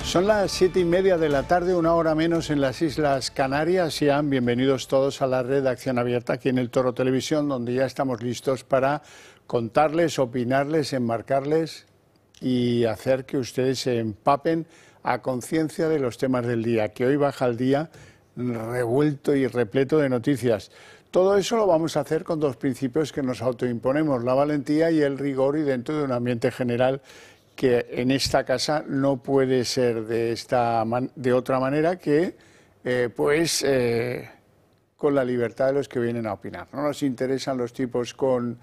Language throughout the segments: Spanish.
Son las 7:30 de la tarde, una hora menos en las Islas Canarias. Sean bienvenidos todos a la red de Acción Abierta aquí en el Toro Televisión, donde ya estamos listos para contarles, opinarles, enmarcarles y hacer que ustedes se empapen a conciencia de los temas del día, que hoy baja el día revuelto y repleto de noticias. Todo eso lo vamos a hacer con dos principios que nos autoimponemos, la valentía y el rigor, y dentro de un ambiente general que en esta casa no puede ser de otra manera que con la libertad de los que vienen a opinar. No nos interesan los tipos con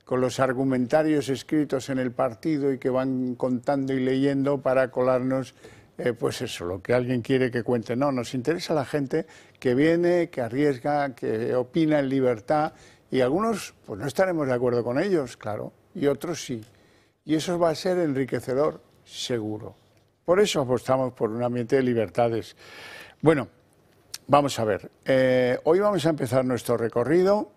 los argumentarios escritos en el partido y que van contando y leyendo para colarnos lo que alguien quiere que cuente. No, nos interesa la gente que viene, que arriesga, que opina en libertad, y algunos pues no estaremos de acuerdo con ellos, claro, y otros sí. Y eso va a ser enriquecedor, seguro. Por eso apostamos por un ambiente de libertades. Bueno, vamos a ver. Hoy vamos a empezar nuestro recorrido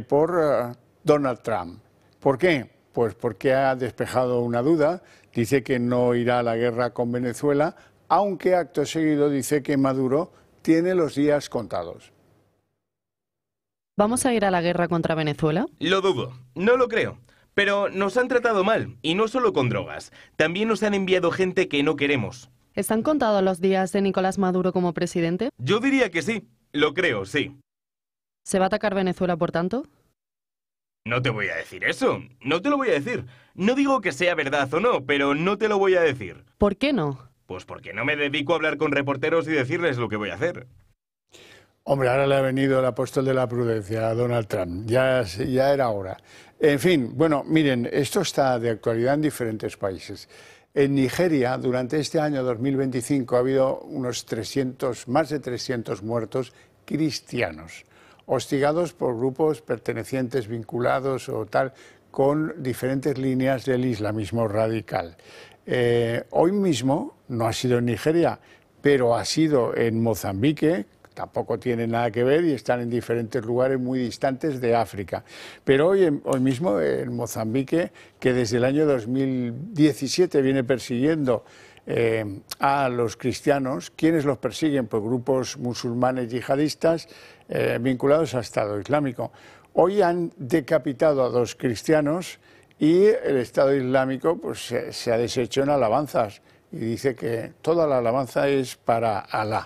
por Donald Trump. ¿Por qué? Pues porque ha despejado una duda. Dice que no irá a la guerra con Venezuela, aunque acto seguido dice que Maduro tiene los días contados. ¿Vamos a ir a la guerra contra Venezuela? Lo dudo, no lo creo. Pero nos han tratado mal, y no solo con drogas. También nos han enviado gente que no queremos. ¿Están contados los días de Nicolás Maduro como presidente? Yo diría que sí. Lo creo, sí. ¿Se va a atacar Venezuela, por tanto? No te voy a decir eso. No te lo voy a decir. No digo que sea verdad o no, pero no te lo voy a decir. ¿Por qué no? Pues porque no me dedico a hablar con reporteros y decirles lo que voy a hacer. Hombre, ahora le ha venido el apóstol de la prudencia a Donald Trump. Ya era hora. En fin, bueno, miren, esto está de actualidad en diferentes países. En Nigeria, durante este año 2025, ha habido más de 300 muertos cristianos, hostigados por grupos pertenecientes, vinculados o tal, con diferentes líneas del islamismo radical. Hoy mismo, no ha sido en Nigeria, pero ha sido en Mozambique. Tampoco tienen nada que ver y están en diferentes lugares muy distantes de África. Pero hoy mismo en Mozambique, que desde el año 2017 viene persiguiendo a los cristianos, ¿quiénes los persiguen? Pues grupos musulmanes yihadistas vinculados al Estado Islámico. Hoy han decapitado a 2 cristianos y el Estado Islámico pues, se ha deshecho en alabanzas. Y dice que toda la alabanza es para Alá.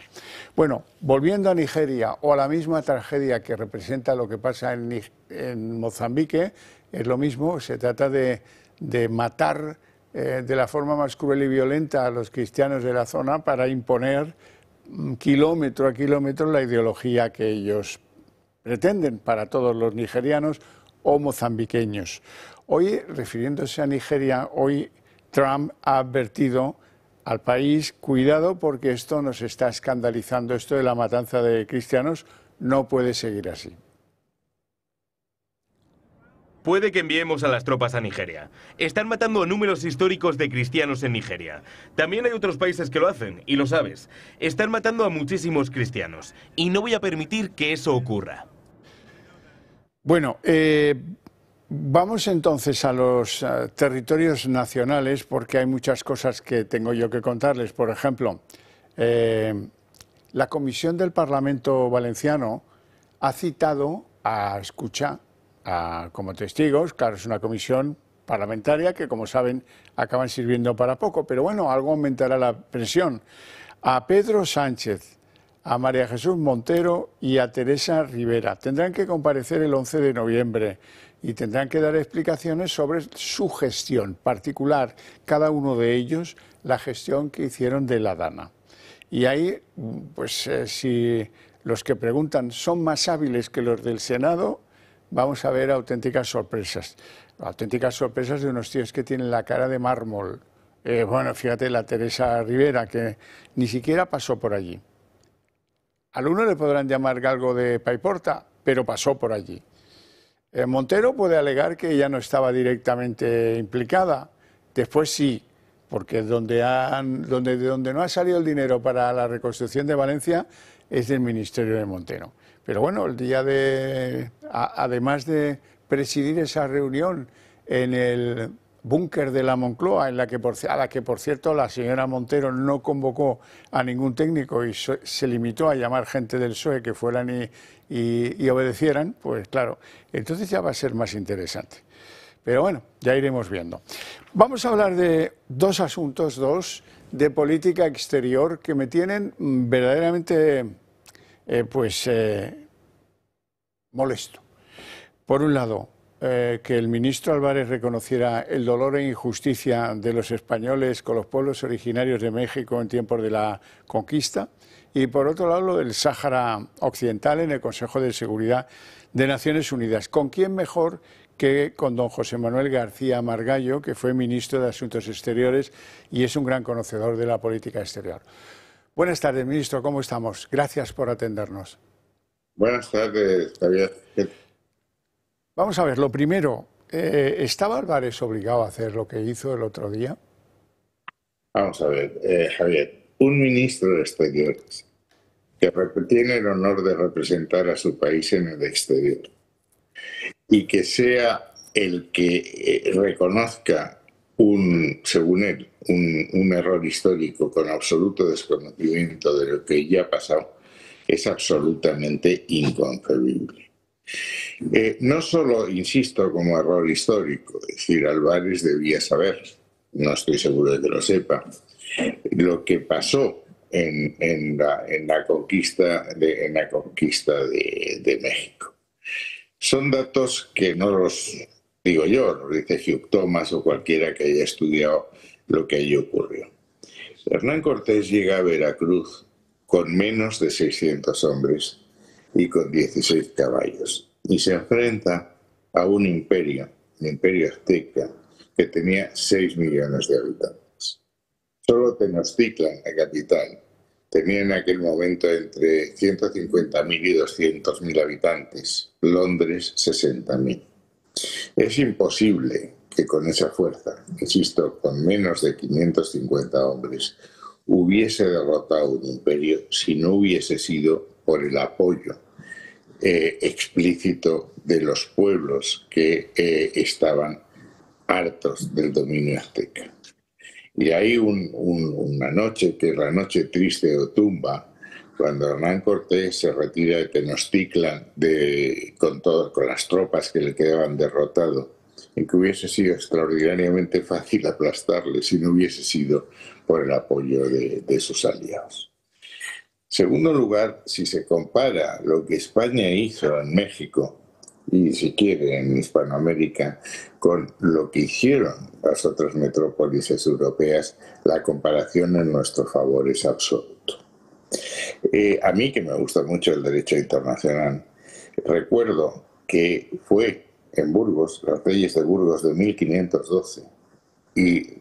Bueno, volviendo a Nigeria, o a la misma tragedia que representa lo que pasa en Mozambique, es lo mismo, se trata de matar de la forma más cruel y violenta a los cristianos de la zona para imponer kilómetro a kilómetro la ideología que ellos pretenden para todos los nigerianos o mozambiqueños. Hoy, refiriéndose a Nigeria, hoy Trump ha advertido al país: cuidado, porque esto nos está escandalizando, esto de la matanza de cristianos no puede seguir así. Puede que enviemos a las tropas a Nigeria. Están matando a números históricos de cristianos en Nigeria. También hay otros países que lo hacen, y lo sabes. Están matando a muchísimos cristianos, y no voy a permitir que eso ocurra. Bueno, vamos entonces a los territorios nacionales, porque hay muchas cosas que tengo yo que contarles. Por ejemplo, la Comisión del Parlamento Valenciano ha citado a escucha como testigos. Claro, es una comisión parlamentaria que, como saben, acaban sirviendo para poco, pero bueno, algo aumentará la presión. A Pedro Sánchez, a María Jesús Montero y a Teresa Rivera. Tendrán que comparecer el 11 de noviembre y tendrán que dar explicaciones sobre su gestión particular, cada uno de ellos, la gestión que hicieron de la Dana. Y ahí, pues si los que preguntan son más hábiles que los del Senado, vamos a ver auténticas sorpresas de unos tíos que tienen la cara de mármol. Bueno, fíjate, la Teresa Rivera, que ni siquiera pasó por allí. Al uno le podrán llamar galgo de paiporta, pero pasó por allí. Montero puede alegar que ella no estaba directamente implicada. Después sí, porque de donde no ha salido el dinero para la reconstrucción de Valencia es del Ministerio de Montero. Pero bueno, el día además de presidir esa reunión en el búnker de la Moncloa, a la que por cierto la señora Montero no convocó a ningún técnico y se limitó a llamar gente del PSOE que fueran y obedecieran, pues claro, entonces ya va a ser más interesante. Pero bueno, ya iremos viendo. Vamos a hablar de dos asuntos, de política exterior que me tienen verdaderamente molesto. Por un lado, que el ministro Álvarez reconociera el dolor e injusticia de los españoles con los pueblos originarios de México en tiempos de la conquista, y por otro lado lo del Sáhara Occidental en el Consejo de Seguridad de Naciones Unidas. ¿Con quién mejor que con don José Manuel García Margallo, que fue ministro de Asuntos Exteriores y es un gran conocedor de la política exterior? Buenas tardes, ministro, ¿cómo estamos? Gracias por atendernos. Buenas tardes, Javier. Vamos a ver, lo primero, ¿estaba Álvarez obligado a hacer lo que hizo el otro día? Vamos a ver, Javier, un ministro de Exteriores que tiene el honor de representar a su país en el exterior y que sea el que reconozca, según él, un error histórico con absoluto desconocimiento de lo que ya ha pasado, es absolutamente inconcebible. No solo, insisto, como error histórico, es decir, Álvarez debía saber, no estoy seguro de que lo sepa, lo que pasó en la conquista de México. Son datos que no los digo yo, los dice Hugh Thomas o cualquiera que haya estudiado lo que allí ocurrió. Hernán Cortés llega a Veracruz con menos de 600 hombres y con 16 caballos. Y se enfrenta a un imperio, el imperio azteca, que tenía 6 millones de habitantes. Solo Tenochtitlan, la capital, tenía en aquel momento entre 150.000 y 200.000 habitantes. Londres, 60.000. Es imposible que con esa fuerza, insisto, con menos de 550 hombres, hubiese derrotado un imperio si no hubiese sido por el apoyo explícito de los pueblos que estaban hartos del dominio azteca. Y hay una noche, que es la noche triste de Otumba, cuando Hernán Cortés se retira de Tenochtitlan con las tropas que le quedaban derrotado, en que hubiese sido extraordinariamente fácil aplastarle si no hubiese sido por el apoyo de sus aliados. Segundo lugar, si se compara lo que España hizo en México y, si quiere, en Hispanoamérica, con lo que hicieron las otras metrópolis europeas, la comparación en nuestro favor es absoluto. A mí, que me gusta mucho el derecho internacional, recuerdo que fue en Burgos, los reyes de Burgos de 1512, y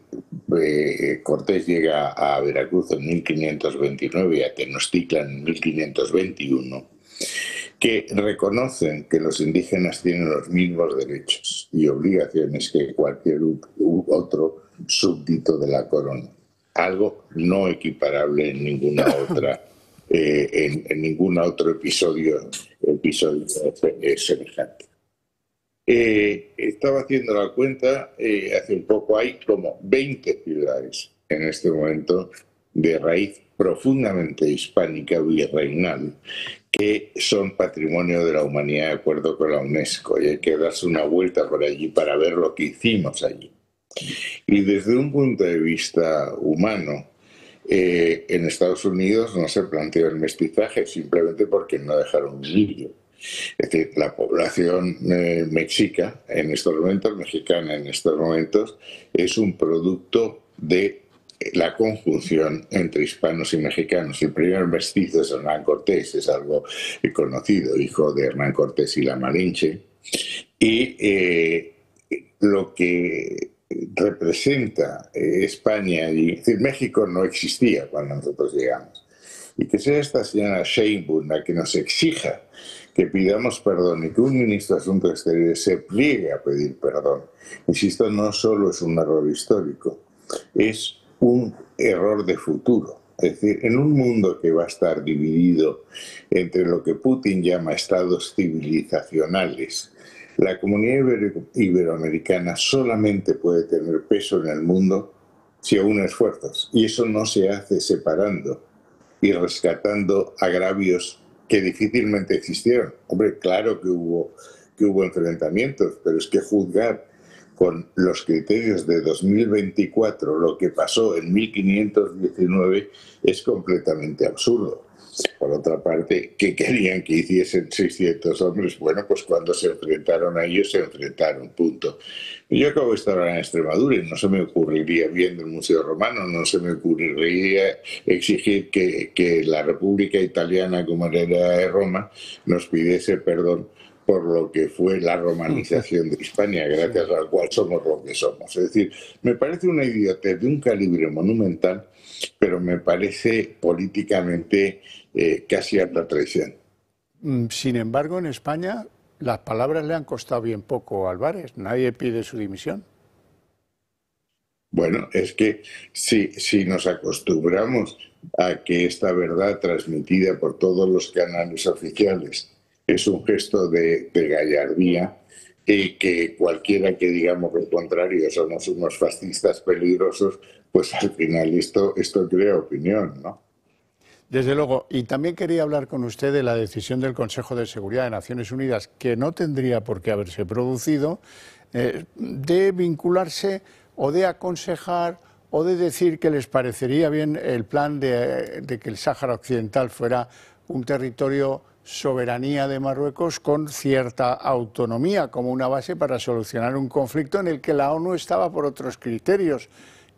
Cortés llega a Veracruz en 1529 y a Tenochtitlan en 1521, que reconocen que los indígenas tienen los mismos derechos y obligaciones que cualquier otro súbdito de la corona. Algo no equiparable en ninguna otra, en ningún otro episodio semejante. Estaba haciendo la cuenta, hace un poco hay como 20 ciudades en este momento de raíz profundamente hispánica virreinal que son patrimonio de la humanidad de acuerdo con la UNESCO, y hay que darse una vuelta por allí para ver lo que hicimos allí. Y desde un punto de vista humano, en Estados Unidos no se planteó el mestizaje simplemente porque no dejaron vivir. Es decir, la población mexica en estos momentos, mexicana en estos momentos, es un producto de la conjunción entre hispanos y mexicanos. El primer mestizo es Hernán Cortés, es algo conocido, hijo de Hernán Cortés y la Malinche. Y lo que representa España, y es decir, México no existía cuando nosotros llegamos. Y que sea esta señora Sheinbaum la que nos exija que pidamos perdón y que un ministro de Asuntos Exteriores se pliegue a pedir perdón, insisto, no solo es un error histórico, es un error de futuro. Es decir, en un mundo que va a estar dividido entre lo que Putin llama estados civilizacionales, La comunidad iberoamericana solamente puede tener peso en el mundo si une esfuerzos, y eso no se hace separando y rescatando agravios que difícilmente existieron. Hombre, claro que hubo enfrentamientos, pero es que juzgar con los criterios de 2024 lo que pasó en 1519 es completamente absurdo. Por otra parte, ¿qué querían que hiciesen 600 hombres? Bueno, pues cuando se enfrentaron a ellos, se enfrentaron, punto. Yo acabo de estar en Extremadura y no se me ocurriría, viendo el Museo Romano, no se me ocurriría exigir que la República Italiana, como era de Roma, nos pidiese perdón por lo que fue la romanización de Hispania, gracias al cual somos lo que somos. Es decir, me parece una idiotez de un calibre monumental, pero me parece políticamente casi alta traición. Sin embargo, en España las palabras le han costado bien poco a Álvarez. Nadie pide su dimisión. Bueno, es que si nos acostumbramos a que esta verdad transmitida por todos los canales oficiales es un gesto de gallardía, y que cualquiera que digamos lo contrario somos unos fascistas peligrosos, pues al final esto crea opinión, ¿no? Desde luego. Y también quería hablar con usted de la decisión del Consejo de Seguridad de Naciones Unidas, que no tendría por qué haberse producido, de vincularse o de aconsejar o de decir que les parecería bien el plan de que el Sáhara Occidental fuera un territorio soberanía de Marruecos con cierta autonomía como una base para solucionar un conflicto en el que la ONU estaba por otros criterios.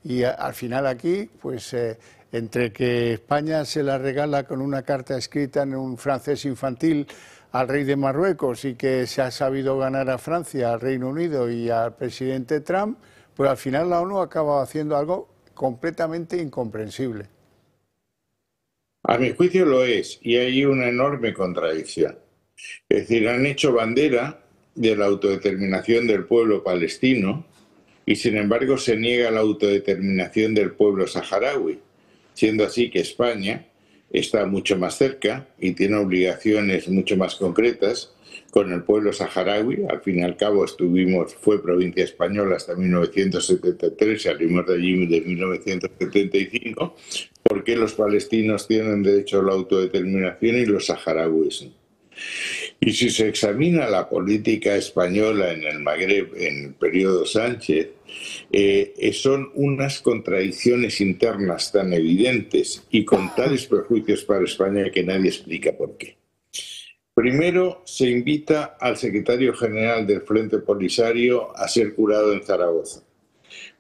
Y al final aquí, pues entre que España se la regala con una carta escrita en un francés infantil al rey de Marruecos y que se ha sabido ganar a Francia, al Reino Unido y al presidente Trump, pues al final la ONU acaba haciendo algo completamente incomprensible. A mi juicio lo es, y hay una enorme contradicción. Es decir, han hecho bandera de la autodeterminación del pueblo palestino y sin embargo se niega la autodeterminación del pueblo saharaui, siendo así que España está mucho más cerca y tiene obligaciones mucho más concretas con el pueblo saharaui. Al fin y al cabo fue provincia española hasta 1973, salimos de allí de 1975, porque los palestinos tienen derecho a la autodeterminación y los saharauis no. Y si se examina la política española en el Magreb en el periodo Sánchez, son unas contradicciones internas tan evidentes y con tales perjuicios para España que nadie explica por qué. Primero, se invita al secretario general del Frente Polisario a ser curado en Zaragoza,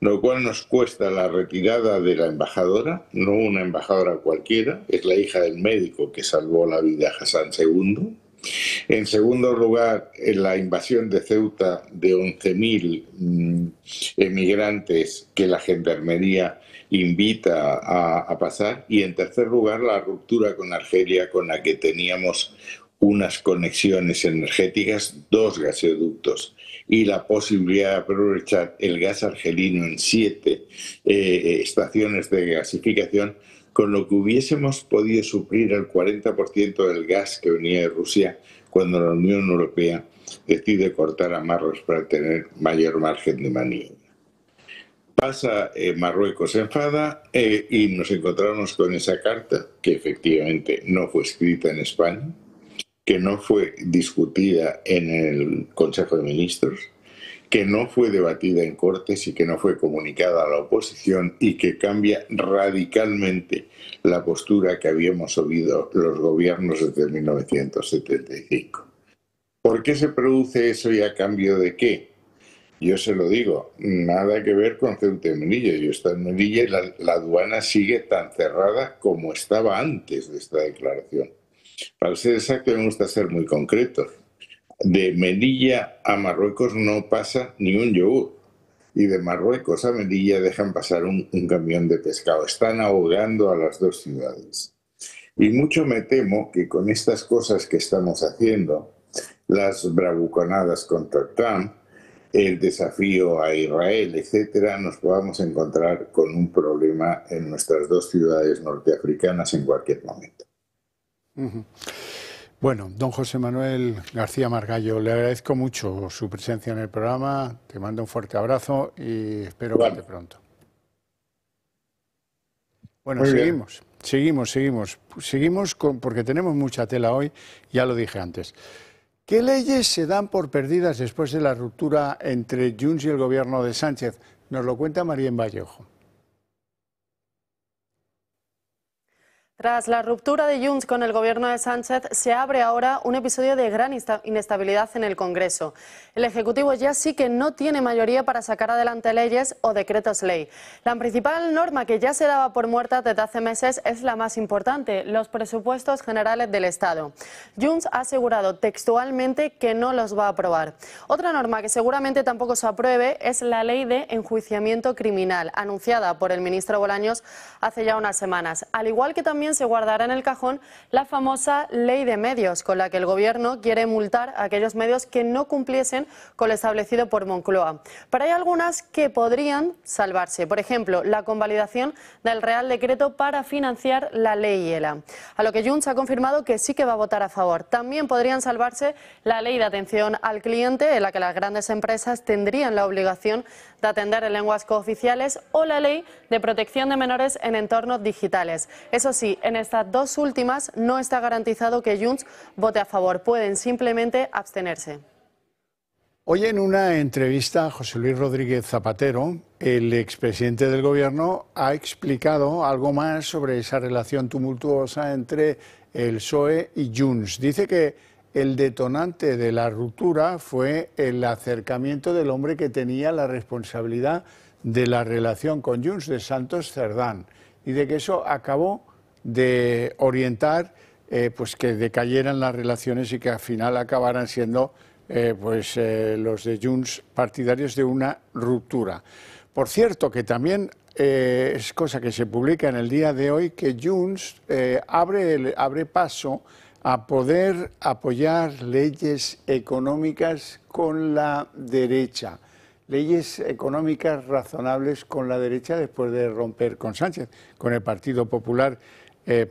lo cual nos cuesta la retirada de la embajadora, no una embajadora cualquiera, es la hija del médico que salvó la vida a Hassan II. En segundo lugar, en la invasión de Ceuta de 11.000 emigrantes que la gendarmería invita a pasar. Y en tercer lugar, la ruptura con Argelia, con la que teníamos unas conexiones energéticas, 2 gasoductos, y la posibilidad de aprovechar el gas argelino en 7 estaciones de gasificación, con lo que hubiésemos podido suplir el 40% del gas que venía de Rusia cuando la Unión Europea decide cortar amarros para tener mayor margen de maniobra. Pasa Marruecos se enfada y nos encontramos con esa carta que efectivamente no fue escrita en España, que no fue discutida en el Consejo de Ministros, que no fue debatida en Cortes y que no fue comunicada a la oposición y que cambia radicalmente la postura que habíamos oído los gobiernos desde 1975. ¿Por qué se produce eso y a cambio de qué? Yo se lo digo, nada que ver con Ceuta y Melilla. Yo estoy en Melilla y la aduana sigue tan cerrada como estaba antes de esta declaración. Para ser exacto, me gusta ser muy concreto. De Melilla a Marruecos no pasa ni un yogur. Y de Marruecos a Melilla dejan pasar un camión de pescado. Están ahogando a las 2 ciudades. Y mucho me temo que con estas cosas que estamos haciendo, las bravuconadas contra Trump, el desafío a Israel, etcétera, nos podamos encontrar con un problema en nuestras 2 ciudades norteafricanas en cualquier momento. Bueno, don José Manuel García Margallo, le agradezco mucho su presencia en el programa, te mando un fuerte abrazo y espero verte pronto. Bueno, seguimos porque tenemos mucha tela hoy, ya lo dije antes. ¿Qué leyes se dan por perdidas después de la ruptura entre Junts y el gobierno de Sánchez? Nos lo cuenta María Vallejo. Tras la ruptura de Junts con el gobierno de Sánchez, se abre ahora un episodio de gran inestabilidad en el Congreso. El Ejecutivo ya sí que no tiene mayoría para sacar adelante leyes o decretos ley. La principal norma que ya se daba por muerta desde hace meses es la más importante, los presupuestos generales del Estado. Junts ha asegurado textualmente que no los va a aprobar. Otra norma que seguramente tampoco se apruebe es la ley de enjuiciamiento criminal, anunciada por el ministro Bolaños hace ya unas semanas. Al igual que también se guardará en el cajón la famosa ley de medios, con la que el gobierno quiere multar a aquellos medios que no cumpliesen con lo establecido por Moncloa. Pero hay algunas que podrían salvarse, por ejemplo, la convalidación del Real Decreto para financiar la ley ELA, a lo que Junts ha confirmado que sí que va a votar a favor. También podrían salvarse la ley de atención al cliente, en la que las grandes empresas tendrían la obligación de atender en lenguas cooficiales, o la ley de protección de menores en entornos digitales. Eso sí, en estas dos últimas no está garantizado que Junts vote a favor, pueden simplemente abstenerse. Hoy en una entrevista a José Luis Rodríguez Zapatero, el expresidente del Gobierno ha explicado algo más sobre esa relación tumultuosa entre el PSOE y Junts. Dice que el detonante de la ruptura fue el acercamiento del hombre que tenía la responsabilidad de la relación con Junts, de Santos Cerdán, y de que eso acabó de orientar pues que decayeran las relaciones y que al final acabaran siendo los de Junts partidarios de una ruptura. Por cierto, que también es cosa que se publica en el día de hoy, que Junts abre paso a poder apoyar leyes económicas con la derecha, leyes económicas razonables con la derecha después de romper con Sánchez, con el Partido Popular,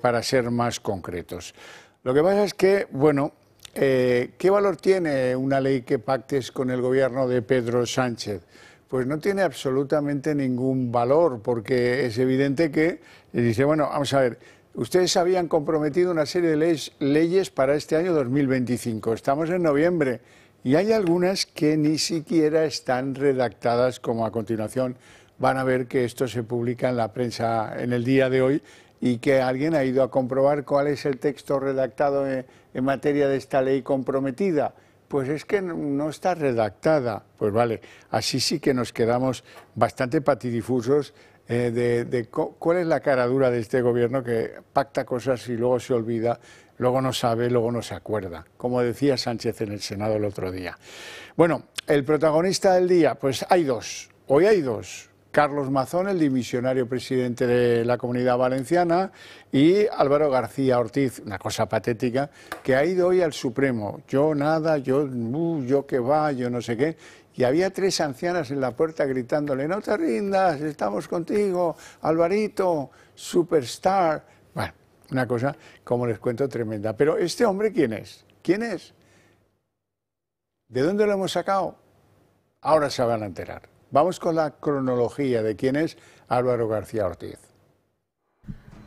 para ser más concretos. Lo que pasa es que, bueno, ¿qué valor tiene una ley que pactes con el gobierno de Pedro Sánchez? Pues no tiene absolutamente ningún valor, porque es evidente que dice, bueno, vamos a ver, ustedes habían comprometido una serie de leyes para este año 2025, estamos en noviembre y hay algunas que ni siquiera están redactadas, como a continuación van a ver que esto se publica en la prensa en el día de hoy, y que alguien ha ido a comprobar cuál es el texto redactado en materia de esta ley comprometida. Pues es que no está redactada. Pues vale, así sí que nos quedamos bastante patidifusos de cuál es la cara dura de este gobierno, que pacta cosas y luego se olvida, luego no sabe, luego no se acuerda, como decía Sánchez en el Senado el otro día. Bueno, el protagonista del día, pues hay dos, hoy hay dos. Carlos Mazón, el dimisionario presidente de la Comunidad Valenciana, y Álvaro García Ortiz, una cosa patética, que ha ido hoy al Supremo. Yo nada, yo qué va, yo no sé qué. Y había tres ancianas en la puerta gritándole, no te rindas, estamos contigo, Alvarito, superstar. Bueno, una cosa, como les cuento, tremenda. Pero ¿este hombre quién es? ¿Quién es? ¿De dónde lo hemos sacado? Ahora se van a enterar. Vamos con la cronología de quién es Álvaro García Ortiz.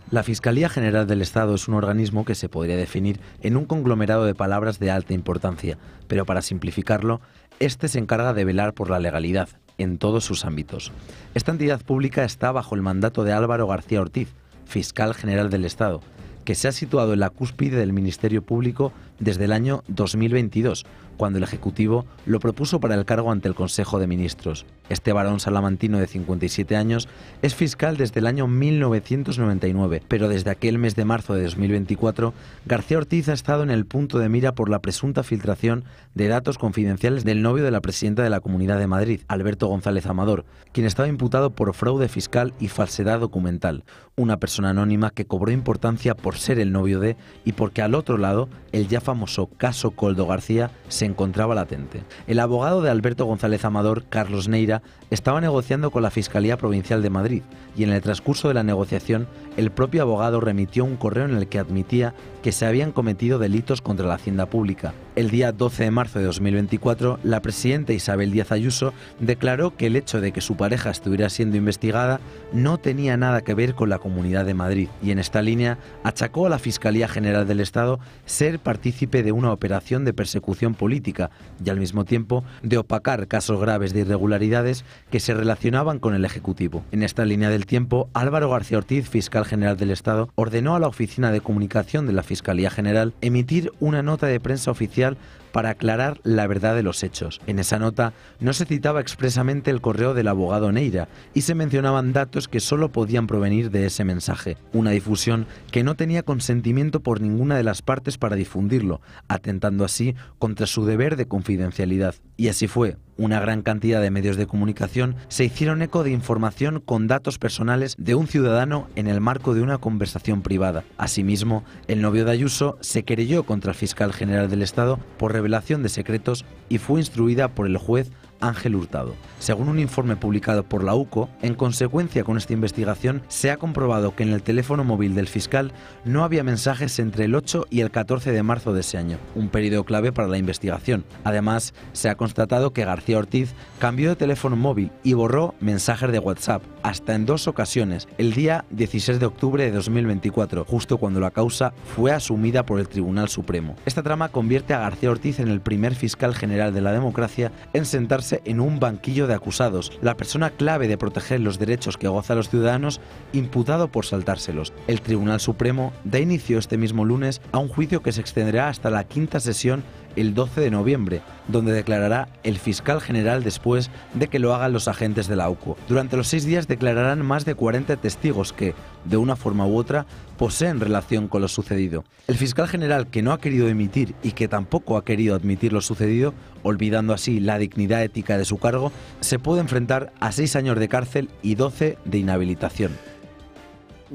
La Fiscalía General del Estado es un organismo que se podría definir en un conglomerado de palabras de alta importancia, pero para simplificarlo, este se encarga de velar por la legalidad en todos sus ámbitos. Esta entidad pública está bajo el mandato de Álvaro García Ortiz, Fiscal General del Estado, que se ha situado en la cúspide del Ministerio Público desde el año 2022, cuando el Ejecutivo lo propuso para el cargo ante el Consejo de Ministros. Este varón salamantino de 57 años es fiscal desde el año 1999, pero desde aquel mes de marzo de 2024, García Ortiz ha estado en el punto de mira por la presunta filtración de datos confidenciales del novio de la presidenta de la Comunidad de Madrid, Alberto González Amador, quien estaba imputado por fraude fiscal y falsedad documental, una persona anónima que cobró importancia por ser el novio de y porque al otro lado el ya famoso famoso caso Koldo García se encontraba latente. El abogado de Alberto González Amador, Carlos Neira, estaba negociando con la Fiscalía Provincial de Madrid y en el transcurso de la negociación el propio abogado remitió un correo en el que admitía que se habían cometido delitos contra la hacienda pública. El día 12 de marzo de 2024, la presidenta Isabel Díaz Ayuso declaró que el hecho de que su pareja estuviera siendo investigada no tenía nada que ver con la Comunidad de Madrid y en esta línea achacó a la Fiscalía General del Estado ser partícipe de una operación de persecución política y al mismo tiempo de opacar casos graves de irregularidades que se relacionaban con el Ejecutivo. En esta línea del tiempo, Álvaro García Ortiz, fiscal general del Estado, ordenó a la Oficina de Comunicación de la Fiscalía General emitir una nota de prensa oficial para aclarar la verdad de los hechos. En esa nota no se citaba expresamente el correo del abogado Neira y se mencionaban datos que solo podían provenir de ese mensaje, una difusión que no tenía consentimiento por ninguna de las partes para difundirlo, atentando así contra su deber de confidencialidad. Y así fue. Una gran cantidad de medios de comunicación se hicieron eco de información con datos personales de un ciudadano en el marco de una conversación privada. Asimismo, el novio de Ayuso se querelló contra el fiscal general del Estado por revelación de secretos y fue instruida por el juez Ángel Hurtado. Según un informe publicado por la UCO, en consecuencia con esta investigación, se ha comprobado que en el teléfono móvil del fiscal no había mensajes entre el 8 y el 14 de marzo de ese año, un periodo clave para la investigación. Además, se ha constatado que García Ortiz cambió de teléfono móvil y borró mensajes de WhatsApp, hasta en 2 ocasiones, el día 16 de octubre de 2024, justo cuando la causa fue asumida por el Tribunal Supremo. Esta trama convierte a García Ortiz en el primer fiscal general de la democracia en sentarse en un banquillo de acusados, la persona clave de proteger los derechos que gozan los ciudadanos, imputado por saltárselos. El Tribunal Supremo da inicio este mismo lunes a un juicio que se extenderá hasta la 5ª sesión el 12 de noviembre, donde declarará el fiscal general después de que lo hagan los agentes de la UCO. Durante los 6 días declararán más de 40 testigos que, de una forma u otra, poseen relación con lo sucedido. El fiscal general, que no ha querido emitir y que tampoco ha querido admitir lo sucedido, olvidando así la dignidad ética de su cargo, se puede enfrentar a 6 años de cárcel y 12 de inhabilitación.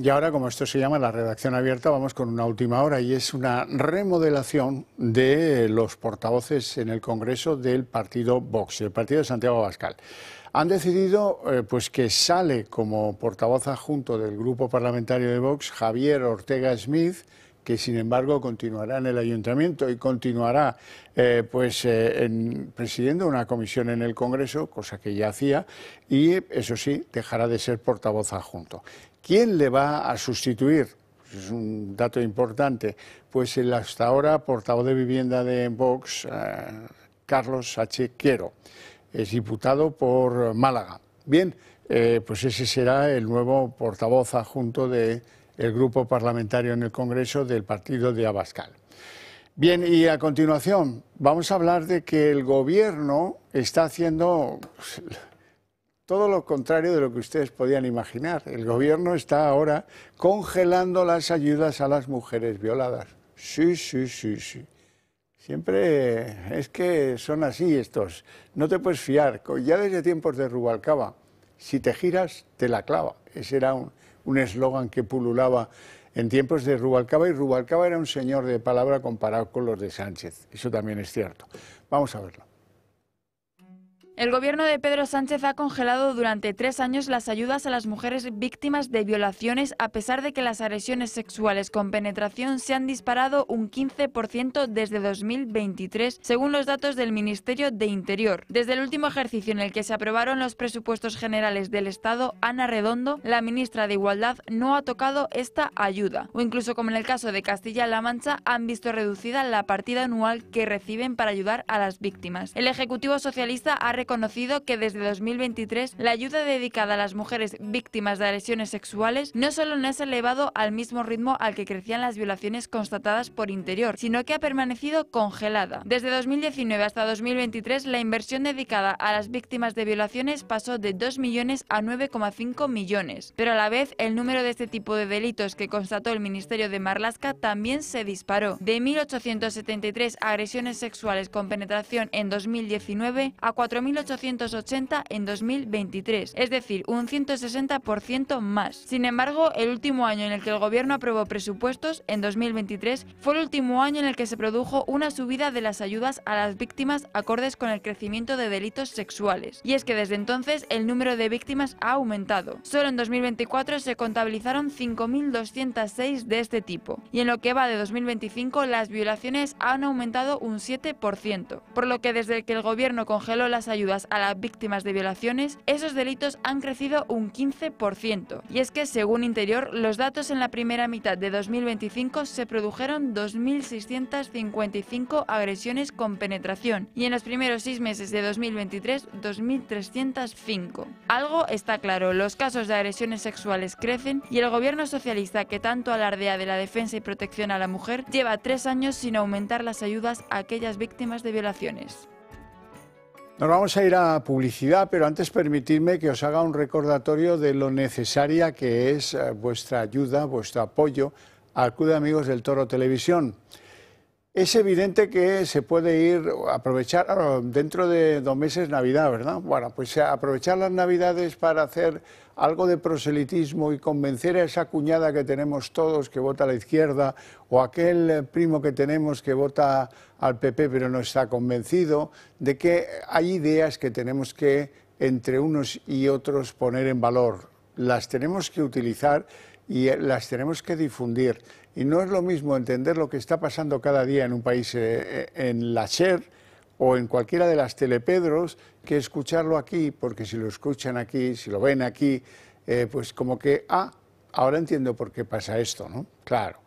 Y ahora, como esto se llama la redacción abierta, vamos con una última hora y es una remodelación de los portavoces en el Congreso del partido Vox, el partido de Santiago Abascal. Han decidido pues que sale como portavoz adjunto del grupo parlamentario de Vox Javier Ortega Smith, que sin embargo continuará en el ayuntamiento y continuará presidiendo una comisión en el Congreso, cosa que ya hacía, y eso sí, dejará de ser portavoz adjunto. ¿Quién le va a sustituir? Es un dato importante. Pues el hasta ahora portavoz de vivienda de Vox, Carlos H. Quero, es diputado por Málaga. Bien, pues ese será el nuevo portavoz adjunto del grupo parlamentario en el Congreso del partido de Abascal. Bien, y a continuación vamos a hablar de que el Gobierno está haciendo todo lo contrario de lo que ustedes podían imaginar. El Gobierno está ahora congelando las ayudas a las mujeres violadas. Sí. Siempre es que son así estos. No te puedes fiar. Ya desde tiempos de Rubalcaba, si te giras, te la clava. Ese era un eslogan que pululaba en tiempos de Rubalcaba, y Rubalcaba era un señor de palabra comparado con los de Sánchez. Eso también es cierto. Vamos a verlo. El gobierno de Pedro Sánchez ha congelado durante 3 años las ayudas a las mujeres víctimas de violaciones, a pesar de que las agresiones sexuales con penetración se han disparado un 15% desde 2023, según los datos del Ministerio de Interior. Desde el último ejercicio en el que se aprobaron los presupuestos generales del Estado, Ana Redondo, la ministra de Igualdad, no ha tocado esta ayuda. O incluso, como en el caso de Castilla-La Mancha, han visto reducida la partida anual que reciben para ayudar a las víctimas. El Ejecutivo Socialista ha reconocido que desde 2023 la ayuda dedicada a las mujeres víctimas de agresiones sexuales no solo no se ha elevado al mismo ritmo al que crecían las violaciones constatadas por Interior, sino que ha permanecido congelada. Desde 2019 hasta 2023 la inversión dedicada a las víctimas de violaciones pasó de 2 millones a 9,5 millones. Pero a la vez el número de este tipo de delitos que constató el Ministerio de Marlaska también se disparó. De 1.873 agresiones sexuales con penetración en 2019 a 4.000 1.880 en 2023, es decir, un 160% más. Sin embargo, el último año en el que el Gobierno aprobó presupuestos, en 2023, fue el último año en el que se produjo una subida de las ayudas a las víctimas acordes con el crecimiento de delitos sexuales. Y es que desde entonces el número de víctimas ha aumentado. Solo en 2024 se contabilizaron 5.206 de este tipo. Y en lo que va de 2025, las violaciones han aumentado un 7%. Por lo que desde que el Gobierno congeló las ayudas a las víctimas de violaciones, esos delitos han crecido un 15%. Y es que, según Interior, los datos en la primera mitad de 2025 se produjeron 2.655 agresiones con penetración y en los primeros 6 meses de 2023, 2.305. Algo está claro, los casos de agresiones sexuales crecen y el Gobierno socialista, que tanto alardea de la defensa y protección a la mujer, lleva 3 años sin aumentar las ayudas a aquellas víctimas de violaciones. Nos vamos a ir a publicidad, pero antes permitidme que os haga un recordatorio de lo necesaria que es vuestra ayuda, vuestro apoyo al Club de Amigos del Toro Televisión. Es evidente que se puede ir a aprovechar dentro de 2 meses Navidad, ¿verdad? Bueno, pues aprovechar las Navidades para hacer algo de proselitismo y convencer a esa cuñada que tenemos todos que vota a la izquierda o aquel primo que tenemos que vota al PP pero no está convencido de que hay ideas que tenemos que entre unos y otros poner en valor. Las tenemos que utilizar y las tenemos que difundir. Y no es lo mismo entender lo que está pasando cada día en un país, en la SER o en cualquiera de las telepedros, que escucharlo aquí, porque si lo escuchan aquí, si lo ven aquí, pues como que, ahora entiendo por qué pasa esto, ¿no? Claro.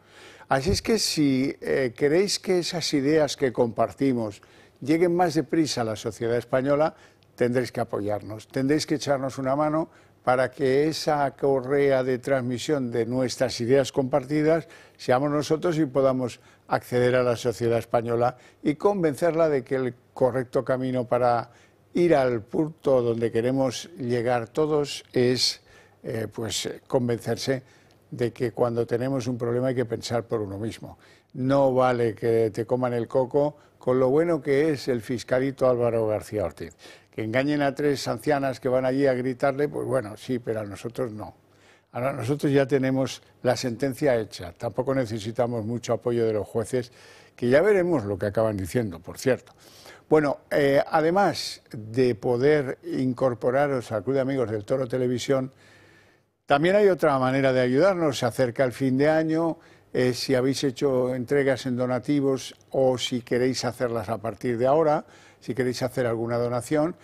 Así es que si queréis que esas ideas que compartimos lleguen más deprisa a la sociedad española, tendréis que apoyarnos, tendréis que echarnos una mano para que esa correa de transmisión de nuestras ideas compartidas seamos nosotros y podamos acceder a la sociedad española y convencerla de que el correcto camino para ir al punto donde queremos llegar todos es convencerse de que cuando tenemos un problema hay que pensar por uno mismo. No vale que te coman el coco con lo bueno que es el fiscalito Álvaro García Ortiz. Que engañen a 3 ancianas que van allí a gritarle, pues bueno, sí, pero a nosotros no. Ahora nosotros ya tenemos la sentencia hecha, tampoco necesitamos mucho apoyo de los jueces, que ya veremos lo que acaban diciendo, por cierto. Bueno, además de poder incorporaros al Club de Amigos del Toro Televisión, también hay otra manera de ayudarnos. Se acerca el fin de año, si habéis hecho entregas en donativos o si queréis hacerlas a partir de ahora, si queréis hacer alguna donación,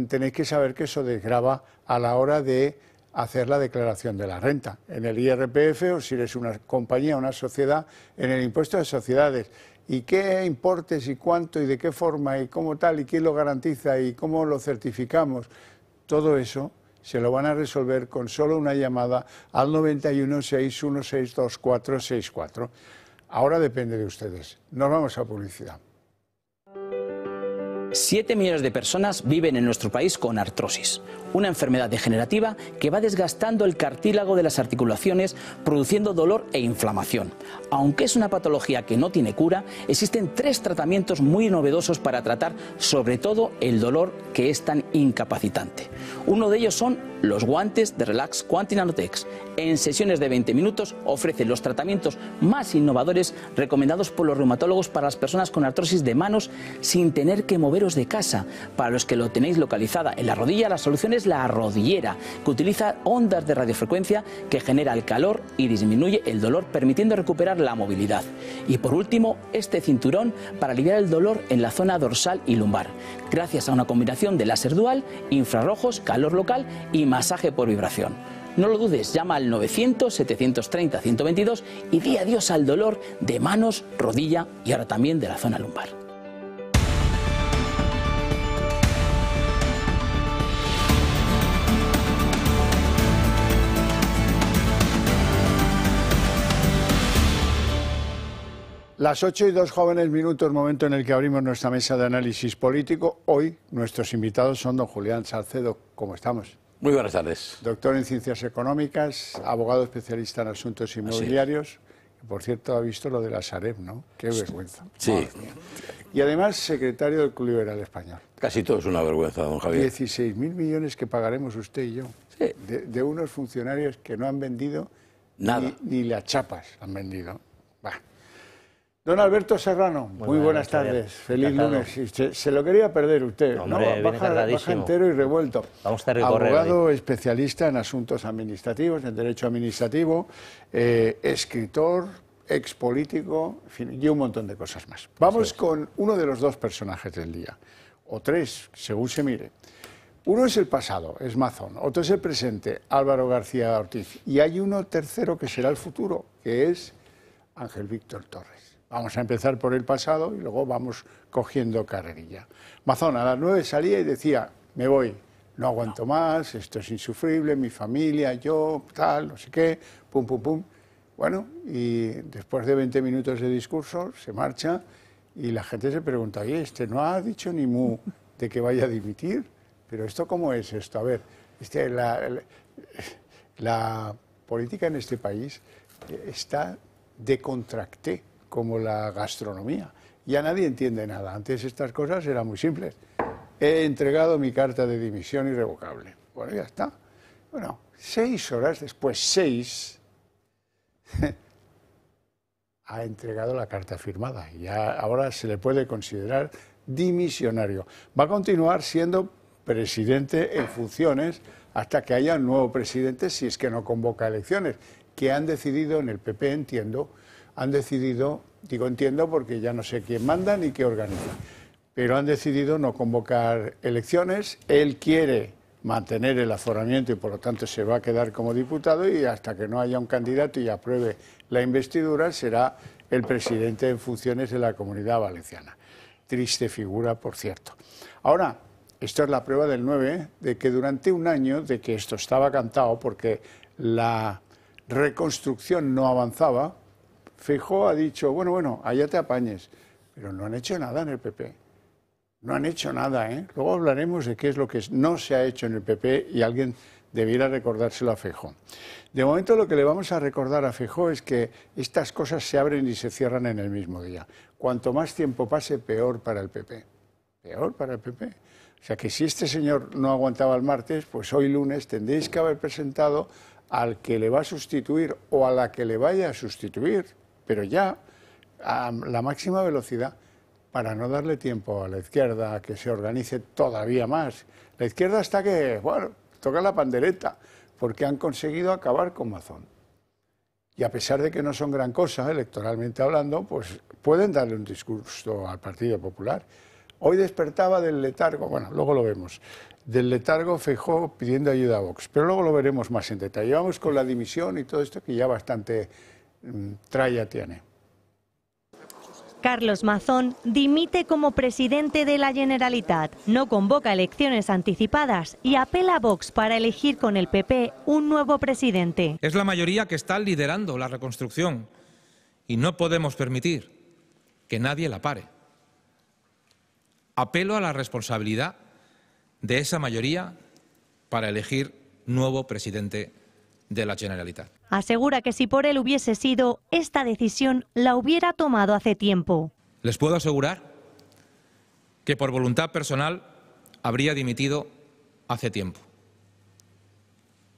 tenéis que saber que eso desgrava a la hora de hacer la declaración de la renta. En el IRPF, o si eres una compañía, una sociedad, en el impuesto de sociedades. ¿Y qué importes y cuánto y de qué forma y cómo tal y quién lo garantiza y cómo lo certificamos? Todo eso se lo van a resolver con solo una llamada al 91 616 2464. Ahora depende de ustedes. Nos vamos a publicidad. 7 millones de personas viven en nuestro país con artrosis, una enfermedad degenerativa que va desgastando el cartílago de las articulaciones, produciendo dolor e inflamación. Aunque es una patología que no tiene cura, existen 3 tratamientos muy novedosos para tratar sobre todo el dolor que es tan incapacitante. Uno de ellos son los guantes de Relax Quanti Nanotex. En sesiones de 20 minutos ofrecen los tratamientos más innovadores recomendados por los reumatólogos para las personas con artrosis de manos sin tener que moveros de casa. Para los que lo tenéis localizada en la rodilla, la solución es la rodillera, que utiliza ondas de radiofrecuencia que genera el calor y disminuye el dolor, permitiendo recuperar la movilidad. Y por último, este cinturón para aliviar el dolor en la zona dorsal y lumbar, gracias a una combinación de láser dual, infrarrojos, calor local y masaje por vibración. No lo dudes, llama al 900-730-122 y di adiós al dolor de manos, rodilla y ahora también de la zona lumbar. Las 8:02 jóvenes minutos, momento en el que abrimos nuestra mesa de análisis político. Hoy nuestros invitados son don Julián Salcedo. ¿Cómo estamos? Muy buenas tardes. Doctor en Ciencias Económicas, abogado especialista en asuntos inmobiliarios, Por cierto, ha visto lo de la Sareb, ¿no? Qué vergüenza. Sí. Y además, secretario del Club Liberal Español. Casi todo es una vergüenza, don Javier. 16.000 millones que pagaremos usted y yo. Sí. De unos funcionarios que no han vendido nada. Ni las chapas han vendido. Bah. Don Alberto Serrano, muy buenas tardes. Feliz lunes. Se lo quería perder usted. Hombre, ¿no? Baja entero y revuelto. Vamos a recorrer. Abogado especialista en asuntos administrativos, en derecho administrativo, escritor, expolítico, en fin, y un montón de cosas más. Vamos con uno de los dos personajes del día, o tres, según se mire. Uno es el pasado, es Mazón. Otro es el presente, Álvaro García Ortiz. Y hay uno tercero que será el futuro, que es Ángel Víctor Torres. Vamos a empezar por el pasado y luego vamos cogiendo carrerilla. Mazón a las 9 salía y decía, me voy, no aguanto más, esto es insufrible, mi familia, yo, tal, no sé qué, pum, pum, pum. Bueno, y después de 20 minutos de discurso se marcha y la gente se pregunta, oye, este no ha dicho ni mu de que vaya a dimitir, pero ¿esto cómo es esto? A ver, la política en este país está de contracté, como la gastronomía. Ya nadie entiende nada. Antes estas cosas eran muy simples. He entregado mi carta de dimisión irrevocable. Bueno, ya está. Bueno, 6 horas después, 6, ha entregado la carta firmada. Y ya ahora se le puede considerar dimisionario. Va a continuar siendo presidente en funciones hasta que haya un nuevo presidente, si es que no convoca elecciones, que han decidido en el PP, entiendo, han decidido, digo entiendo porque ya no sé quién manda ni qué organiza, pero han decidido no convocar elecciones. Él quiere mantener el aforamiento y por lo tanto se va a quedar como diputado y hasta que no haya un candidato y apruebe la investidura será el presidente en funciones de la Comunidad Valenciana. Triste figura, por cierto. Ahora, esto es la prueba del 9, de que durante un año de que esto estaba cantado porque la reconstrucción no avanzaba, Feijóo ha dicho, bueno, allá te apañes, pero no han hecho nada en el PP. No han hecho nada, ¿eh? Luego hablaremos de qué es lo que no se ha hecho en el PP y alguien debiera recordárselo a Feijóo. De momento lo que le vamos a recordar a Feijóo es que estas cosas se abren y se cierran en el mismo día. Cuanto más tiempo pase, peor para el PP. Peor para el PP. O sea que si este señor no aguantaba el martes, pues hoy lunes tendréis que haber presentado al que le va a sustituir o a la que le vaya a sustituir, pero ya a la máxima velocidad, para no darle tiempo a la izquierda a que se organice todavía más. La izquierda está que, bueno, toca la pandereta, porque han conseguido acabar con Mazón. Y a pesar de que no son gran cosa, electoralmente hablando, pues pueden darle un discurso al Partido Popular. Hoy despertaba del letargo, bueno, luego lo vemos, del letargo Feijóo pidiendo ayuda a Vox, pero luego lo veremos más en detalle. Vamos con la dimisión y todo esto que ya bastante tralla tiene. Carlos Mazón dimite como presidente de la Generalitat, no convoca elecciones anticipadas y apela a Vox para elegir con el PP un nuevo presidente. Es la mayoría que está liderando la reconstrucción y no podemos permitir que nadie la pare. Apelo a la responsabilidad de esa mayoría para elegir nuevo presidente de la Generalitat. Asegura que si por él hubiese sido, esta decisión la hubiera tomado hace tiempo. Les puedo asegurar que por voluntad personal habría dimitido hace tiempo.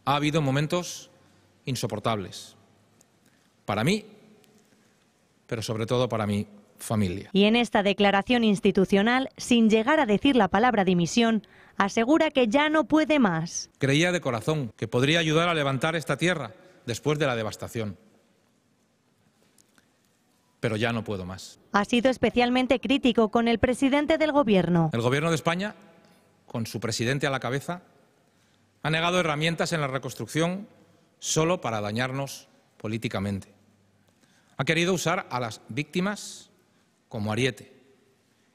Ha habido momentos insoportables para mí, pero sobre todo para mi familia. Y en esta declaración institucional, sin llegar a decir la palabra dimisión, asegura que ya no puede más. Creía de corazón que podría ayudar a levantar esta tierra después de la devastación. Pero ya no puedo más. Ha sido especialmente crítico con el presidente del Gobierno. El Gobierno de España, con su presidente a la cabeza, ha negado herramientas en la reconstrucción solo para dañarnos políticamente. Ha querido usar a las víctimas como ariete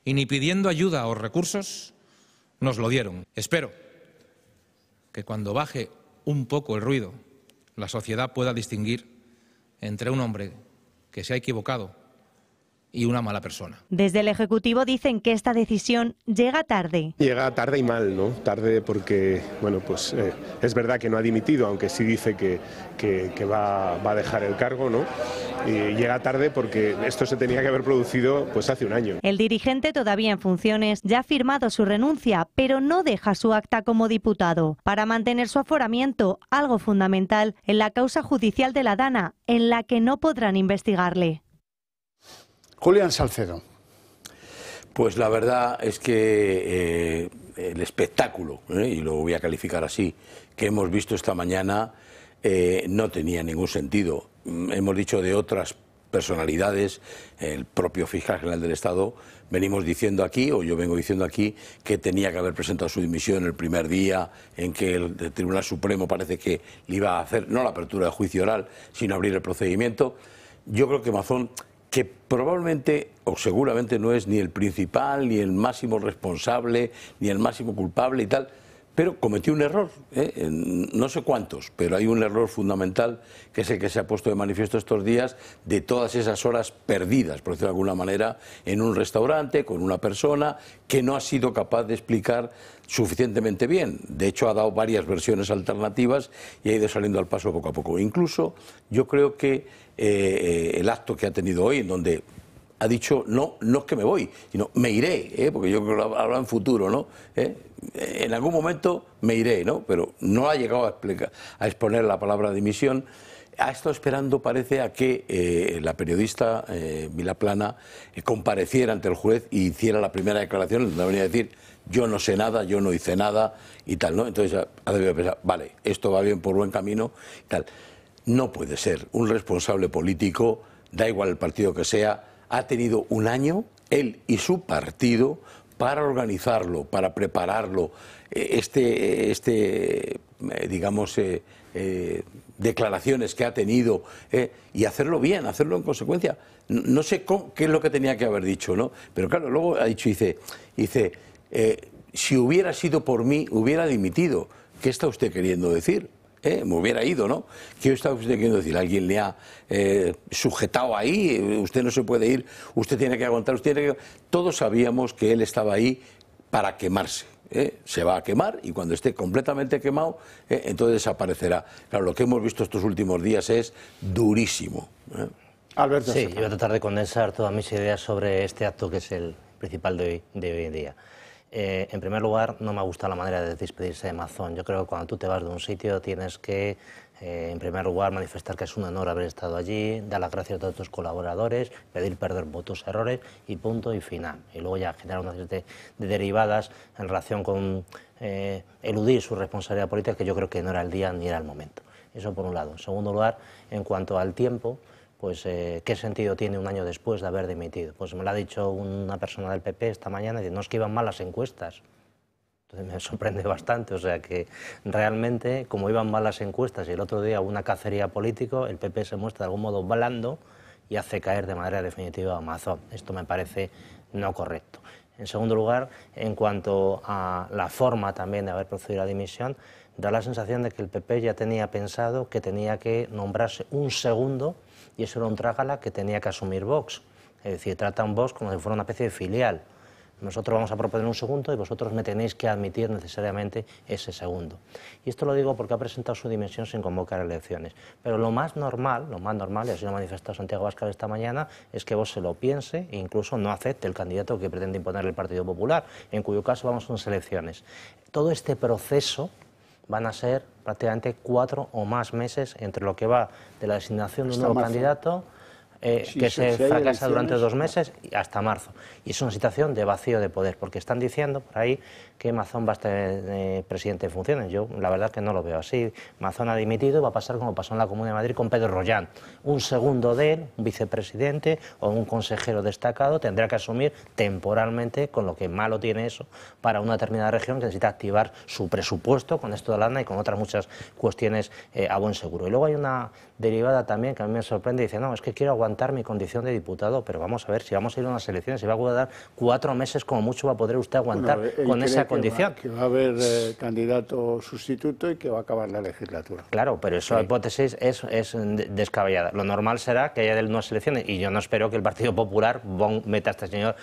y ni pidiendo ayuda o recursos nos lo dieron. Espero que cuando baje un poco el ruido, la sociedad pueda distinguir entre un hombre que se ha equivocado y una mala persona. Desde el Ejecutivo dicen que esta decisión llega tarde. Llega tarde y mal, ¿no? Tarde porque, bueno, pues es verdad que no ha dimitido, aunque sí dice que va a dejar el cargo, ¿no? Y llega tarde porque esto se tenía que haber producido pues hace un año. El dirigente, todavía en funciones, ya ha firmado su renuncia, pero no deja su acta como diputado para mantener su aforamiento, algo fundamental en la causa judicial de la Dana, en la que no podrán investigarle. Julián Salcedo. Pues la verdad es que el espectáculo, y lo voy a calificar así, que hemos visto esta mañana no tenía ningún sentido. Hemos dicho de otras personalidades, el propio fiscal general del Estado, venimos diciendo aquí, o yo vengo diciendo aquí, que tenía que haber presentado su dimisión el primer día en que el Tribunal Supremo parece que le iba a hacer, no la apertura de juicio oral, sino abrir el procedimiento. Yo creo que Mazón, que probablemente o seguramente no es ni el principal, ni el máximo responsable, ni el máximo culpable y tal, pero cometió un error, no sé cuántos, pero hay un error fundamental que es el que se ha puesto de manifiesto estos días, de todas esas horas perdidas, por decirlo de alguna manera, en un restaurante con una persona que no ha sido capaz de explicar suficientemente bien. De hecho, ha dado varias versiones alternativas y ha ido saliendo al paso poco a poco. Incluso yo creo que el acto que ha tenido hoy, en donde ha dicho no es que me voy, sino me iré, porque yo creo que habla en futuro, ¿no? En algún momento me iré, ¿no? Pero no ha llegado a exponer la palabra dimisión. Ha estado esperando, parece, a que la periodista Vilaplana compareciera ante el juez y hiciera la primera declaración, donde venía a decir yo no sé nada, yo no hice nada y tal, ¿no? Entonces ha debido pensar, vale, esto va bien por buen camino y tal. No puede ser. Un responsable político, da igual el partido que sea, ha tenido un año, él y su partido, para organizarlo, para prepararlo, digamos, declaraciones que ha tenido, y hacerlo bien, hacerlo en consecuencia. No sé qué es lo que tenía que haber dicho, ¿no? Pero claro, luego ha dicho, dice, si hubiera sido por mí, hubiera dimitido. ¿Qué está usted queriendo decir? Me hubiera ido, ¿no? ¿Qué está usted queriendo decir? ¿Alguien le ha sujetado ahí? Usted no se puede ir, usted tiene que aguantar, usted tiene que... Todos sabíamos que él estaba ahí para quemarse. Se va a quemar y cuando esté completamente quemado, entonces desaparecerá. Claro, lo que hemos visto estos últimos días es durísimo. Alberto. Sí, yo voy a tratar de condensar todas mis ideas sobre este acto que es el principal de hoy en día. En primer lugar, no me gusta la manera de despedirse de Mazón. Yo creo que cuando tú te vas de un sitio tienes que, en primer lugar, manifestar que es un honor haber estado allí, dar las gracias a todos tus colaboradores, pedir perdón por tus errores y punto y final. Y luego ya generar una serie de derivadas en relación con eludir su responsabilidad política, que yo creo que no era el día ni era el momento. Eso por un lado. En segundo lugar, en cuanto al tiempo, pues ¿qué sentido tiene un año después de haber dimitido? Pues me lo ha dicho una persona del PP esta mañana, y no es que iban mal las encuestas. Entonces me sorprende bastante, o sea que realmente, como iban mal las encuestas y el otro día hubo una cacería político, el PP se muestra de algún modo blando y hace caer de manera definitiva a Mazón. Esto me parece no correcto. En segundo lugar, en cuanto a la forma también de haber procedido a la dimisión, da la sensación de que el PP ya tenía pensado que tenía que nombrarse un segundo, y eso era un trágala que tenía que asumir Vox. Es decir, tratan Vox como si fuera una especie de filial. Nosotros vamos a proponer un segundo y vosotros me tenéis que admitir necesariamente ese segundo. Y esto lo digo porque ha presentado su dimisión sin convocar elecciones. Pero lo más normal, y así lo ha manifestado Santiago Abascal esta mañana, es que Vox se lo piense e incluso no acepte el candidato que pretende imponer el Partido Popular, en cuyo caso vamos a unas elecciones. Todo este proceso van a ser prácticamente 4 o más meses entre lo que va de la designación de un nuevo candidato, que se fracasa durante 2 meses, hasta marzo. Y es una situación de vacío de poder, porque están diciendo por ahí que Mazón va a estar presidente en funciones. Yo la verdad que no lo veo así. Mazón ha dimitido, va a pasar como pasó en la Comunidad de Madrid con Pedro Rollán. Un segundo de él, un vicepresidente o un consejero destacado, tendrá que asumir temporalmente, con lo que malo tiene eso, para una determinada región que necesita activar su presupuesto con esto de la ANDA y con otras muchas cuestiones a buen seguro. Y luego hay una derivada también que a mí me sorprende, dice, no, es que quiero aguantar aguantar mi condición de diputado, pero vamos a ver, si vamos a ir a unas elecciones, si va a guardar 4 meses como mucho va a poder usted aguantar con esa condición. Que va a haber candidato sustituto y que va a acabar la legislatura. Claro, pero esa hipótesis es descabellada. Lo normal será que haya unas elecciones y yo no espero que el Partido Popular meta a este señor.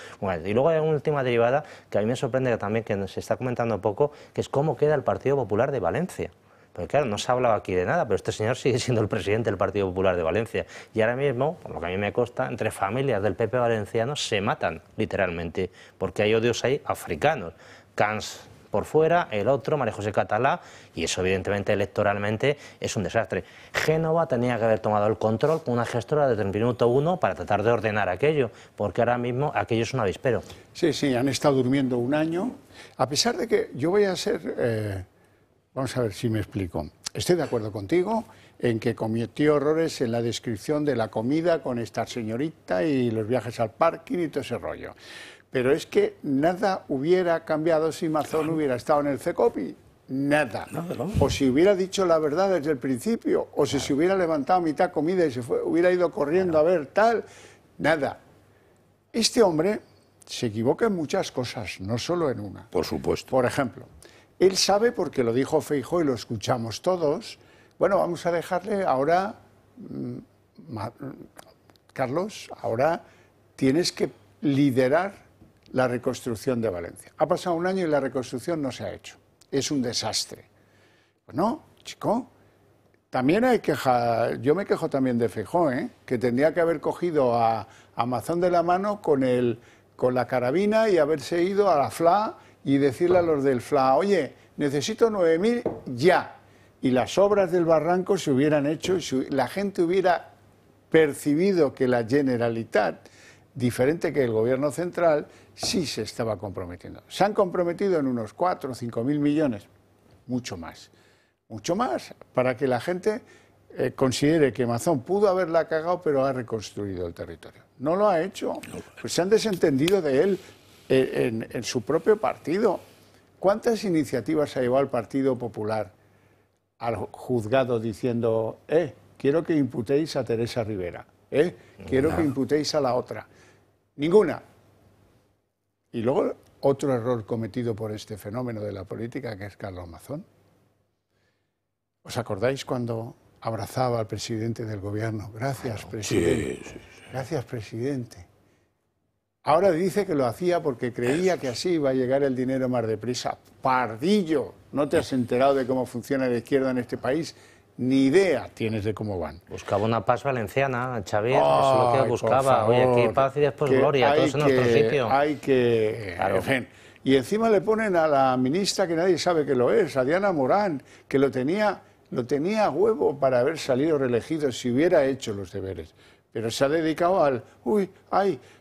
Y luego hay una última derivada que a mí me sorprende también, que se está comentando poco, que es cómo queda el Partido Popular de Valencia. Porque claro, no se ha hablado aquí de nada, pero este señor sigue siendo el presidente del Partido Popular de Valencia. Y ahora mismo, por lo que a mí me consta, entre familias del PP valenciano se matan, literalmente, porque hay odios ahí africanos. Camps por fuera, el otro, María José Catalá, y eso evidentemente electoralmente es un desastre. Génova tenía que haber tomado el control con una gestora desde el minuto 1 para tratar de ordenar aquello, porque ahora mismo aquello es un avispero. Sí, sí, han estado durmiendo un año, a pesar de que yo voy a ser... vamos a ver si me explico. Estoy de acuerdo contigo en que cometió errores en la descripción de la comida con esta señorita y los viajes al parking y todo ese rollo. Pero es que nada hubiera cambiado si Mazón hubiera estado en el CECOPI. Nada. O si hubiera dicho la verdad desde el principio, o si se hubiera levantado a mitad comida y hubiera ido corriendo a ver tal. Nada. Este hombre se equivoca en muchas cosas, no solo en una. Por supuesto. Por ejemplo, él sabe, porque lo dijo Feijóo y lo escuchamos todos, bueno, vamos a dejarle ahora, Carlos, ahora tienes que liderar la reconstrucción de Valencia. Ha pasado un año y la reconstrucción no se ha hecho. Es un desastre. Bueno, chico, también hay queja. Yo me quejo también de Feijóo, que tendría que haber cogido a Mazón de la mano con la carabina y haberse ido a la FLA y decirle a los del FLA, oye, necesito 9.000 ya. Y las obras del barranco se hubieran hecho y la gente hubiera percibido que la Generalitat, diferente que el gobierno central, sí se estaba comprometiendo. Se han comprometido en unos 4 o 5.000 millones, mucho más, para que la gente considere que Mazón pudo haberla cagado, pero ha reconstruido el territorio. No lo ha hecho, pues se han desentendido de él en su propio partido. ¿Cuántas iniciativas ha llevado el Partido Popular al juzgado diciendo, quiero que imputéis a Teresa Rivera, quiero que imputéis a la otra? Ninguna. Y luego otro error cometido por este fenómeno de la política, que es Carlos Mazón. ¿Os acordáis cuando abrazaba al presidente del gobierno? Gracias, presidente. Sí. Gracias, presidente. Ahora dice que lo hacía porque creía que así iba a llegar el dinero más deprisa. ¡Pardillo! ¿No te has enterado de cómo funciona la izquierda en este país? Ni idea tienes de cómo van. Buscaba una paz valenciana, Xavier, eso es lo que buscaba. Oye, aquí paz y después gloria, todos en nuestro sitio. Hay que... Claro. En fin. Y encima le ponen a la ministra que nadie sabe que lo es, a Diana Morán, que lo tenía a huevo para haber salido reelegido si hubiera hecho los deberes. Pero se ha dedicado al...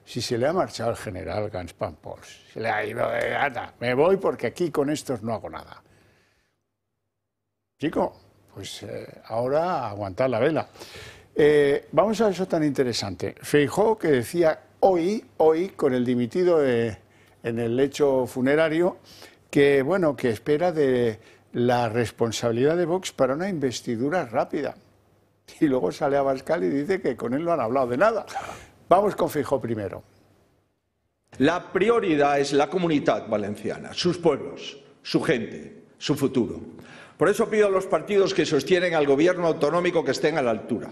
si se le ha marchado al general Gans Pampols, se le ha ido de gata. Me voy porque aquí con estos no hago nada. Chico, pues ahora aguantar la vela. Vamos a eso tan interesante. Feijóo, que decía hoy, con el dimitido en el lecho funerario, que bueno, que espera de la responsabilidad de Vox para una investidura rápida. Y luego sale Abascal y dice que con él no han hablado de nada. Vamos con Feijóo primero. La prioridad es la comunidad valenciana, sus pueblos, su gente, su futuro. Por eso pido a los partidos que sostienen al gobierno autonómico que estén a la altura,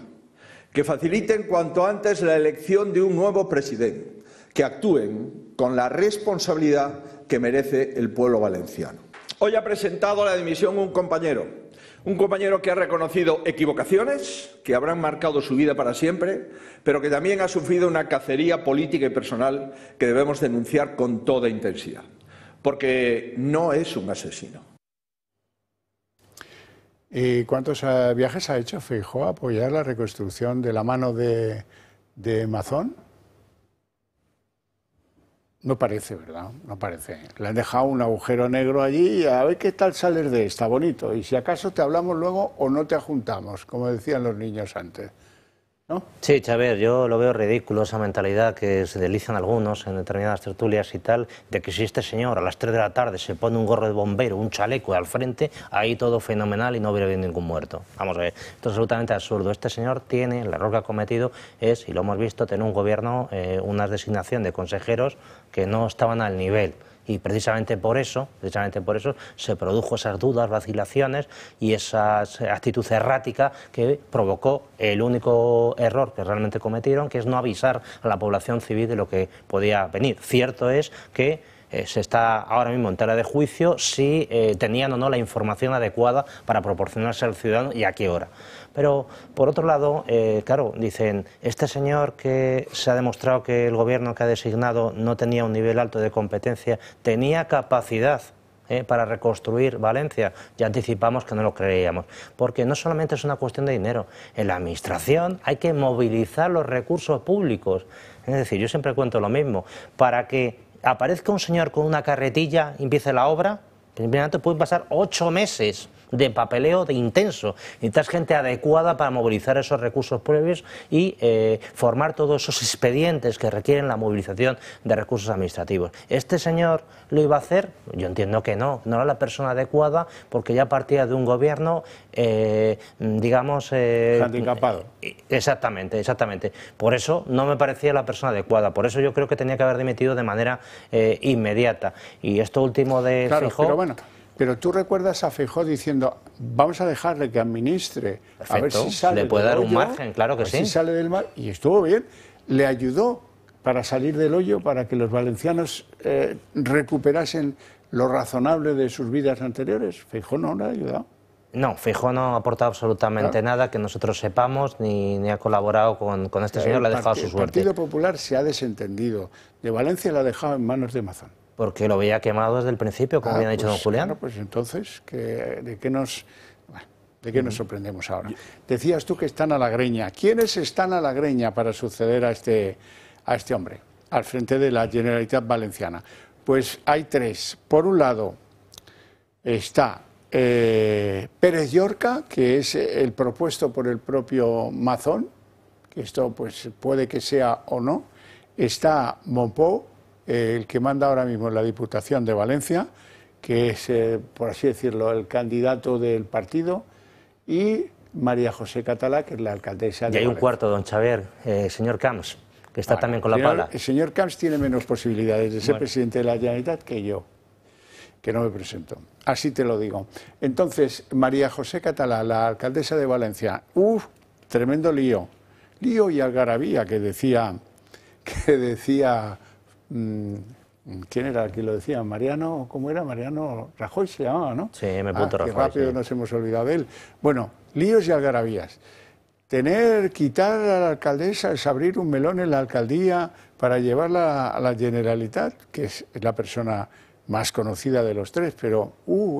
que faciliten cuanto antes la elección de un nuevo presidente, que actúen con la responsabilidad que merece el pueblo valenciano. Hoy ha presentado la dimisión un compañero que ha reconocido equivocaciones que habrán marcado su vida para siempre, pero que también ha sufrido una cacería política y personal que debemos denunciar con toda intensidad, porque no es un asesino. ¿Y cuántos viajes ha hecho Feijóo a apoyar la reconstrucción de la mano de Mazón? No parece, ¿verdad? No parece. Le han dejado un agujero negro allí y a ver qué tal sales de esta, bonito. Y si acaso te hablamos luego o no te ajuntamos, como decían los niños antes. ¿no? Sí, Xavier, yo lo veo ridículo, esa mentalidad que se delician algunos en determinadas tertulias y tal, de que si este señor a las 3 de la tarde se pone un gorro de bombero, un chaleco al frente, ahí todo fenomenal y no hubiera habido ningún muerto. Vamos a ver, esto es absolutamente absurdo. Este señor tiene, el error que ha cometido es, y lo hemos visto, tener un gobierno, una designación de consejeros que no estaban al nivel. Y precisamente por eso se produjo esas dudas, vacilaciones y esa actitud errática que provocó el único error que realmente cometieron, que es no avisar a la población civil de lo que podía venir. Cierto es que se está ahora mismo en tela de juicio si tenían o no la información adecuada para proporcionarse al ciudadano y a qué hora. Pero, por otro lado, claro, dicen, este señor que se ha demostrado que el gobierno que ha designado no tenía un nivel alto de competencia, tenía capacidad para reconstruir Valencia. Ya anticipamos que no lo creíamos, porque no solamente es una cuestión de dinero, en la administración hay que movilizar los recursos públicos. Es decir, yo siempre cuento lo mismo, para que aparezca un señor con una carretilla y empiece la obra, primeramente pueden pasar 8 meses de papeleo de intenso. Necesitas gente adecuada para movilizar esos recursos previos y formar todos esos expedientes que requieren la movilización de recursos administrativos. ¿Este señor lo iba a hacer? Yo entiendo que no era la persona adecuada porque ya partía de un gobierno, digamos... handicapado. Exactamente. Por eso no me parecía la persona adecuada. Por eso yo creo que tenía que haber dimitido de manera inmediata. Y esto último de Feijóo... Pero bueno, pero tú recuerdas a Feijóo diciendo, vamos a dejarle que administre, perfecto, a ver si sale le puede del dar hoyo, un margen, claro que sí. Si sale del mar, y estuvo bien, le ayudó para salir del hoyo, para que los valencianos recuperasen lo razonable de sus vidas anteriores. Feijóo no le ha ayudado. No, Feijóo no ha aportado absolutamente nada que nosotros sepamos, ni ha colaborado con este señor, le ha dejado su suerte. El Partido Popular se ha desentendido. De Valencia la ha dejado en manos de Mazón. Porque lo veía quemado desde el principio, como bien ha dicho don Julián. Bueno, pues entonces, ¿de qué nos sorprendemos ahora? Decías tú que están a la greña. ¿Quiénes están a la greña para suceder a este hombre al frente de la Generalitat Valenciana? Pues hay 3. Por un lado está Pérez Llorca, que es el propuesto por el propio Mazón, que esto pues puede que sea o no. Está Monpó, el que manda ahora mismo en la Diputación de Valencia, que es, por así decirlo, el candidato del partido, y María José Català, que es la alcaldesa de Valencia. Y hay un cuarto, don Xavier, señor Camps, que está también con la pala. El señor Camps tiene menos posibilidades de ser presidente de la Generalitat que yo, que no me presento. Así te lo digo. Entonces, María José Català, la alcaldesa de Valencia, tremendo lío. Lío y algarabía que decía... ¿Quién era el que lo decía? Mariano, ¿cómo era? Mariano Rajoy se llamaba, ¿no? Sí, Rajoy. Qué rápido sí. Nos hemos olvidado de él. Bueno, líos y algarabías. Quitar a la alcaldesa, es abrir un melón en la alcaldía para llevarla a la Generalitat, que es la persona más conocida de los 3, pero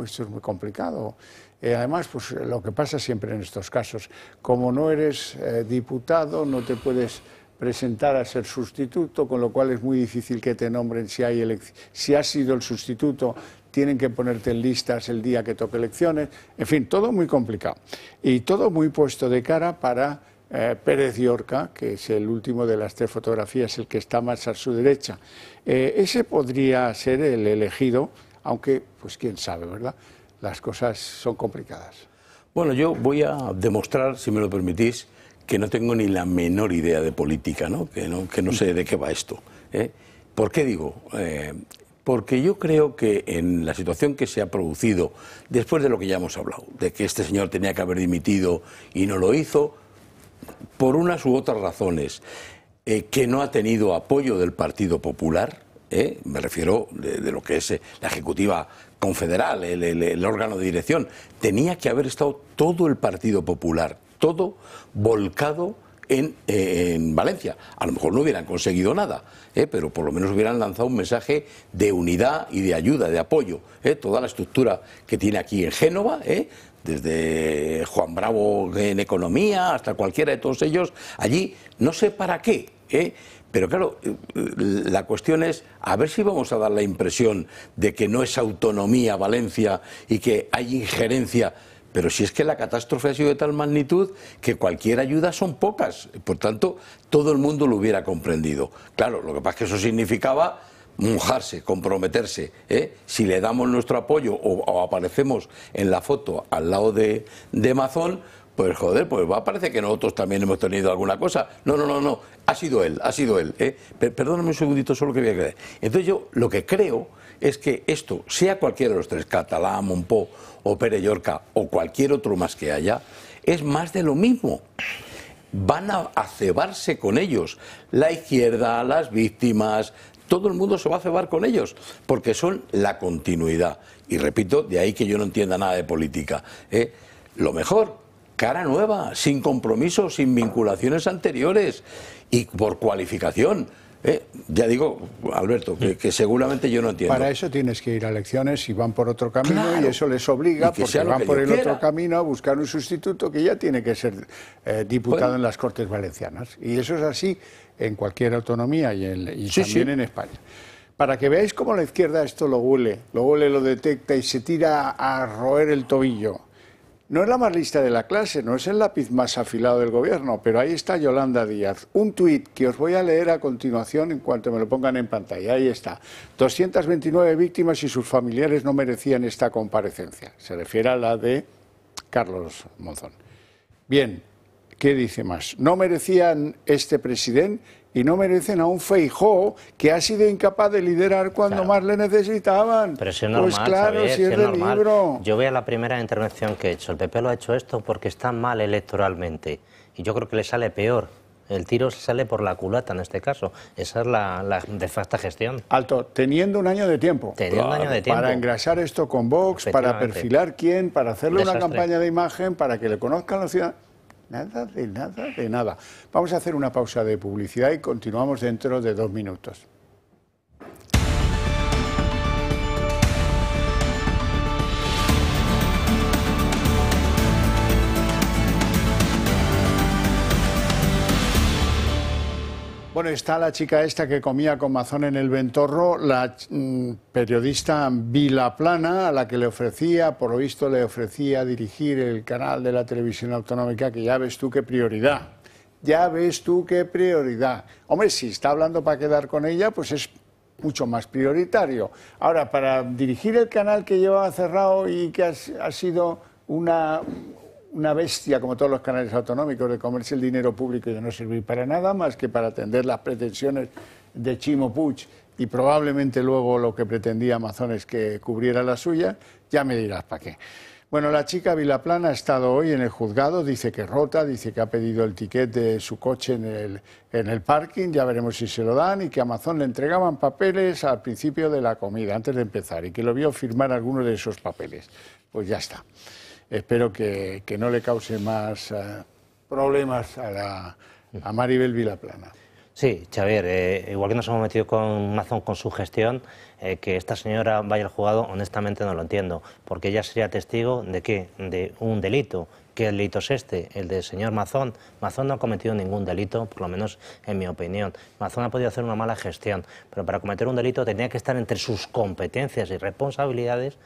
esto es muy complicado. Además, pues lo que pasa siempre en estos casos, como no eres diputado, no te puedes presentar a ser sustituto, con lo cual es muy difícil que te nombren si has sido el sustituto, tienen que ponerte en listas el día que toque elecciones, en fin, todo muy complicado. Y todo muy puesto de cara para Pérez Llorca, que es el último de las 3 fotografías, el que está más a su derecha. Ese podría ser el elegido, aunque, pues quién sabe, ¿verdad? Las cosas son complicadas. Bueno, yo voy a demostrar, si me lo permitís, que no tengo ni la menor idea de política, ¿no? Que no sé de qué va esto. ¿Por qué digo? Porque yo creo que en la situación que se ha producido, después de lo que ya hemos hablado, de que este señor tenía que haber dimitido y no lo hizo, por unas u otras razones, que no ha tenido apoyo del Partido Popular, me refiero de lo que es la Ejecutiva Confederal, el órgano de dirección, tenía que haber estado todo el Partido Popular, todo volcado en Valencia. A lo mejor no hubieran conseguido nada, pero por lo menos hubieran lanzado un mensaje de unidad y de ayuda, de apoyo. Toda la estructura que tiene aquí en Génova, desde Juan Bravo en economía hasta cualquiera de todos ellos, allí no sé para qué, pero claro, la cuestión es a ver si vamos a dar la impresión de que no es autonomía Valencia y que hay injerencia pero si es que la catástrofe ha sido de tal magnitud que cualquier ayuda son pocas. Por tanto, todo el mundo lo hubiera comprendido. Claro, lo que pasa es que eso significaba mojarse, comprometerse. Si le damos nuestro apoyo o aparecemos en la foto al lado de Mazón, pues joder, pues va a parecer que nosotros también hemos tenido alguna cosa. No, ha sido él. Perdóname un segundito solo que voy a creer. Entonces yo lo que creo es que esto, sea cualquiera de los tres, Català, Monpó o Pere Llorca o cualquier otro más que haya, es más de lo mismo. Van a cebarse con ellos. La izquierda, las víctimas, todo el mundo se va a cebar con ellos, porque son la continuidad. Y repito, de ahí que yo no entienda nada de política. Lo mejor, cara nueva, sin compromisos, sin vinculaciones anteriores y por cualificación. Ya digo, Alberto, que seguramente yo no entiendo. Para eso tienes que ir a elecciones y van por otro camino, claro, y eso les obliga, porque van por el otro camino a buscar un sustituto que ya tiene que ser diputado en las Cortes Valencianas. Y eso es así en cualquier autonomía y también en España. Para que veáis cómo la izquierda esto lo huele, lo detecta y se tira a roer el tobillo. No es la más lista de la clase, no es el lápiz más afilado del gobierno, pero ahí está Yolanda Díaz. Un tuit que os voy a leer a continuación en cuanto me lo pongan en pantalla. Ahí está. 229 víctimas y sus familiares no merecían esta comparecencia. Se refiere a la de Carlos Monzón. Bien, ¿qué dice más? No merecían este presidente y no merecen a un Feijóo que ha sido incapaz de liderar cuando más le necesitaban. Pero si es normal, pues claro, Xavier, si es del normal. libro. Yo veo la primera intervención que he hecho. El PP lo ha hecho esto porque está mal electoralmente. Y yo creo que le sale peor. El tiro sale por la culata en este caso. Esa es la nefasta gestión. Alto, teniendo un año de tiempo. Teniendo un año de tiempo. Para engrasar esto con Vox, para perfilar quién, para hacerle una campaña de imagen, para que le conozcan los ciudadanos. Nada de nada. Vamos a hacer una pausa de publicidad y continuamos dentro de 2 minutos. Bueno, está la chica esta que comía con Mazón en el Ventorro, la periodista Vilaplana, a la que le ofrecía, por lo visto le ofrecía dirigir el canal de la televisión autonómica, que ya ves tú qué prioridad. Ya ves tú qué prioridad. Hombre, si está hablando para quedar con ella, pues es mucho más prioritario. Ahora, para dirigir el canal que llevaba cerrado y que ha sido una bestia, como todos los canales autonómicos, de comerse el dinero público y de no servir para nada más que para atender las pretensiones de Chimo Puig, y probablemente luego lo que pretendía Mazón es que cubriera la suya, ya me dirás para qué. Bueno, la chica Vilaplana ha estado hoy en el juzgado, dice que rota, dice que ha pedido el ticket de su coche en el parking, ya veremos si se lo dan, y que a Mazón le entregaban papeles al principio de la comida, antes de empezar, y que lo vio firmar algunos de esos papeles. Pues ya está. Espero que no le cause más problemas a Maribel Vilaplana. Sí, Xavier, igual que nos hemos metido con Mazón con su gestión, que esta señora vaya al juzgado, honestamente no lo entiendo, porque ella sería testigo de ¿qué? De un delito. ¿Qué delito es este? El del señor Mazón. Mazón no ha cometido ningún delito, por lo menos en mi opinión. Mazón ha podido hacer una mala gestión, pero para cometer un delito tenía que estar entre sus competencias y responsabilidades,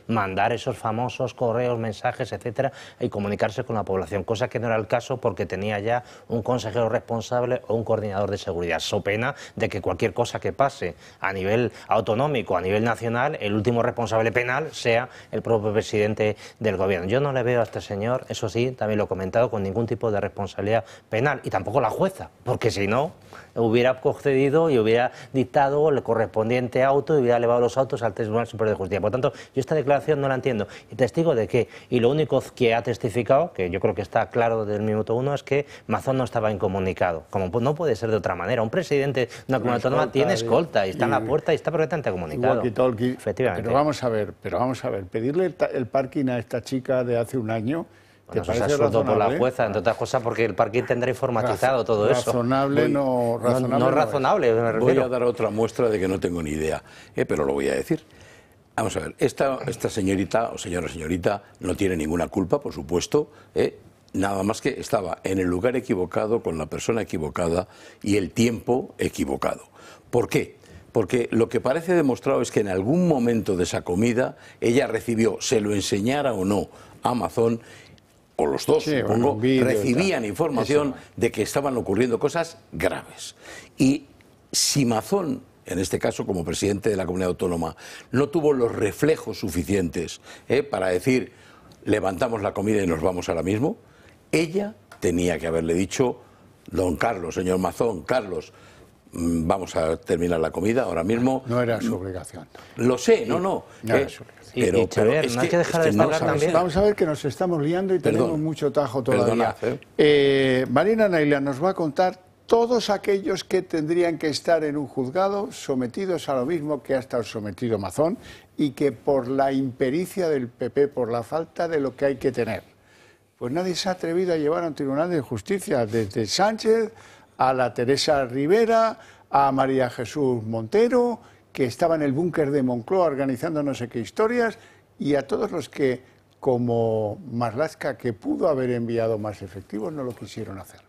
mandar esos famosos correos, mensajes, etcétera, y comunicarse con la población, cosa que no era el caso porque tenía ya un consejero responsable o un coordinador de seguridad. So pena de que cualquier cosa que pase a nivel autonómico, a nivel nacional, el último responsable penal sea el propio presidente del gobierno. Yo no le veo a este señor, eso sí, también lo he comentado, con ningún tipo de responsabilidad penal, y tampoco la jueza, porque si no, hubiera concedido y hubiera dictado el correspondiente auto y hubiera elevado los autos al Tribunal Superior de Justicia. Por tanto, yo esta declaración no la entiendo. ¿Y testigo de qué? Y lo único que ha testificado, que yo creo que está claro desde el minuto 1, es que Mazón no estaba incomunicado. Como no puede ser de otra manera. Un presidente de una comunidad autónoma tiene escolta y está en la puerta y está perfectamente comunicado. Efectivamente. Pero vamos a ver, pedirle el parking a esta chica de hace un año. Bueno, eso es absurdo por la jueza, entre otras cosas porque el parking tendrá informatizado todo eso. Razonable, no razonable. No razonable, me refiero. Voy a dar otra muestra de que no tengo ni idea, pero lo voy a decir. Vamos a ver, esta señorita o señorita no tiene ninguna culpa, por supuesto, nada más que estaba en el lugar equivocado, con la persona equivocada y el tiempo equivocado. ¿Por qué? Porque lo que parece demostrado es que en algún momento de esa comida ella recibió, se lo enseñara o no a Mazón, o los dos, sí, supongo, recibían información de que estaban ocurriendo cosas graves. Y si Mazón, en este caso como presidente de la comunidad autónoma, no tuvo los reflejos suficientes para decir levantamos la comida y nos vamos ahora mismo, ella tenía que haberle dicho, don Carlos, señor Mazón, Carlos, vamos a terminar la comida ahora mismo. No era su obligación. Lo sé, no era su obligación. Pero Xavier, no hay que dejar de hablar también. Vamos a ver que nos estamos liando y tenemos mucho tajo todavía. Marina Naila nos va a contar todos aquellos que tendrían que estar en un juzgado sometidos a lo mismo que ha estado sometido Mazón y que por la impericia del PP, por la falta de lo que hay que tener, pues nadie se ha atrevido a llevar a un tribunal de justicia, desde Sánchez a la Teresa Rivera, a María Jesús Montero, que estaba en el búnker de Moncloa organizando no sé qué historias, y a todos los que, como Marlaska, que pudo haber enviado más efectivos, no lo quisieron hacer.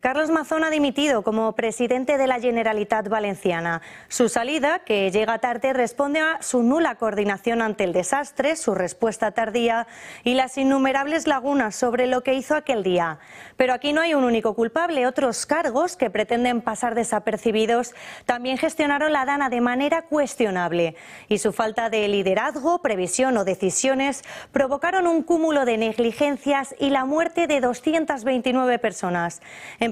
Carlos Mazón ha dimitido como presidente de la Generalitat Valenciana. Su salida, que llega tarde, responde a su nula coordinación ante el desastre, su respuesta tardía y las innumerables lagunas sobre lo que hizo aquel día. Pero aquí no hay un único culpable. Otros cargos que pretenden pasar desapercibidos también gestionaron la Dana de manera cuestionable. Y su falta de liderazgo, previsión o decisiones provocaron un cúmulo de negligencias y la muerte de 229 personas.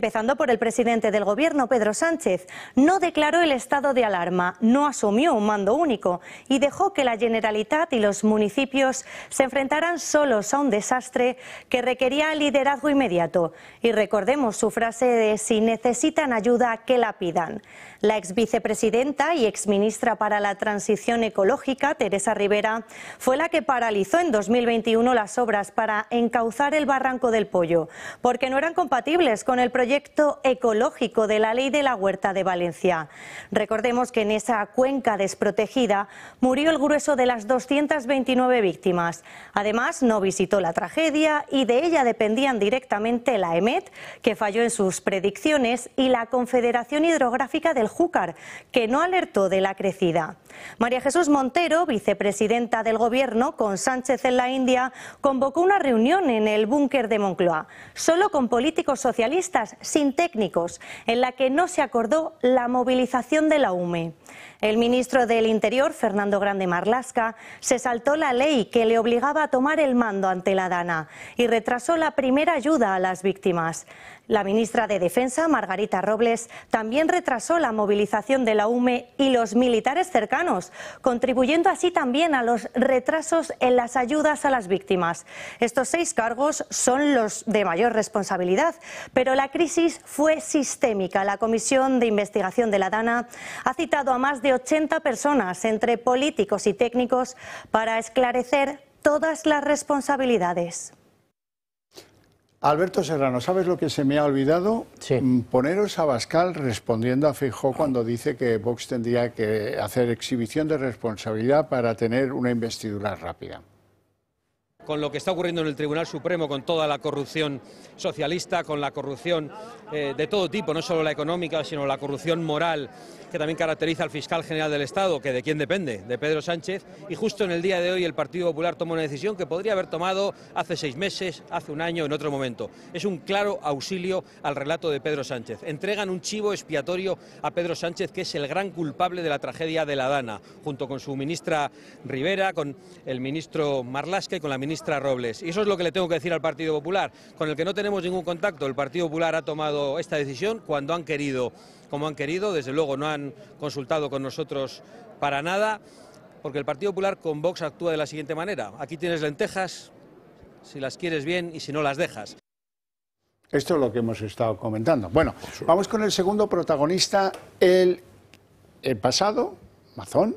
Empezando por el presidente del Gobierno, Pedro Sánchez, no declaró el estado de alarma, no asumió un mando único y dejó que la Generalitat y los municipios se enfrentaran solos a un desastre que requería liderazgo inmediato. Y recordemos su frase de si necesitan ayuda, que la pidan. La exvicepresidenta y exministra para la Transición Ecológica, Teresa Rivera, fue la que paralizó en 2021 las obras para encauzar el Barranco del Pollo, porque no eran compatibles con el proyecto ecológico de la Ley de la Huerta de Valencia. Recordemos que en esa cuenca desprotegida murió el grueso de las 229 víctimas. Además, no visitó la tragedia y de ella dependían directamente la EMET, que falló en sus predicciones, y la Confederación Hidrográfica del Júcar, que no alertó de la crecida. María Jesús Montero, vicepresidenta del Gobierno, con Sánchez en la India, convocó una reunión en el búnker de Moncloa, solo con políticos socialistas, sin técnicos, en la que no se acordó la movilización de la UME. El ministro del Interior, Fernando Grande Marlaska, se saltó la ley que le obligaba a tomar el mando ante la Dana y retrasó la primera ayuda a las víctimas. La ministra de Defensa, Margarita Robles, también retrasó la movilización de la UME y los militares cercanos, contribuyendo así también a los retrasos en las ayudas a las víctimas. Estos 6 cargos son los de mayor responsabilidad, pero la crisis fue sistémica. La Comisión de Investigación de la Dana ha citado a más de 80 personas, entre políticos y técnicos, para esclarecer todas las responsabilidades. Alberto Serrano, ¿sabes lo que se me ha olvidado? Sí. Poneros a Abascal respondiendo a Feijóo cuando dice que Vox tendría que hacer exhibición de responsabilidad para tener una investidura rápida. Con lo que está ocurriendo en el Tribunal Supremo, con toda la corrupción socialista, con la corrupción de todo tipo, no solo la económica, sino la corrupción moral que también caracteriza al fiscal general del Estado, que de quién depende, de Pedro Sánchez, y justo en el día de hoy el Partido Popular toma una decisión que podría haber tomado hace 6 meses, hace un año, en otro momento. Es un claro auxilio al relato de Pedro Sánchez. Entregan un chivo expiatorio a Pedro Sánchez, que es el gran culpable de la tragedia de la Dana, junto con su ministra Rivera, con el ministro Marlaska y con la ministra Robles. Y eso es lo que le tengo que decir al Partido Popular, con el que no tenemos ningún contacto. El Partido Popular ha tomado esta decisión cuando han querido, como han querido. Desde luego no han consultado con nosotros para nada, porque el Partido Popular con Vox actúa de la siguiente manera: aquí tienes lentejas, si las quieres bien y si no las dejas. Esto es lo que hemos estado comentando. Bueno, vamos con el segundo protagonista, el pasado, Mazón,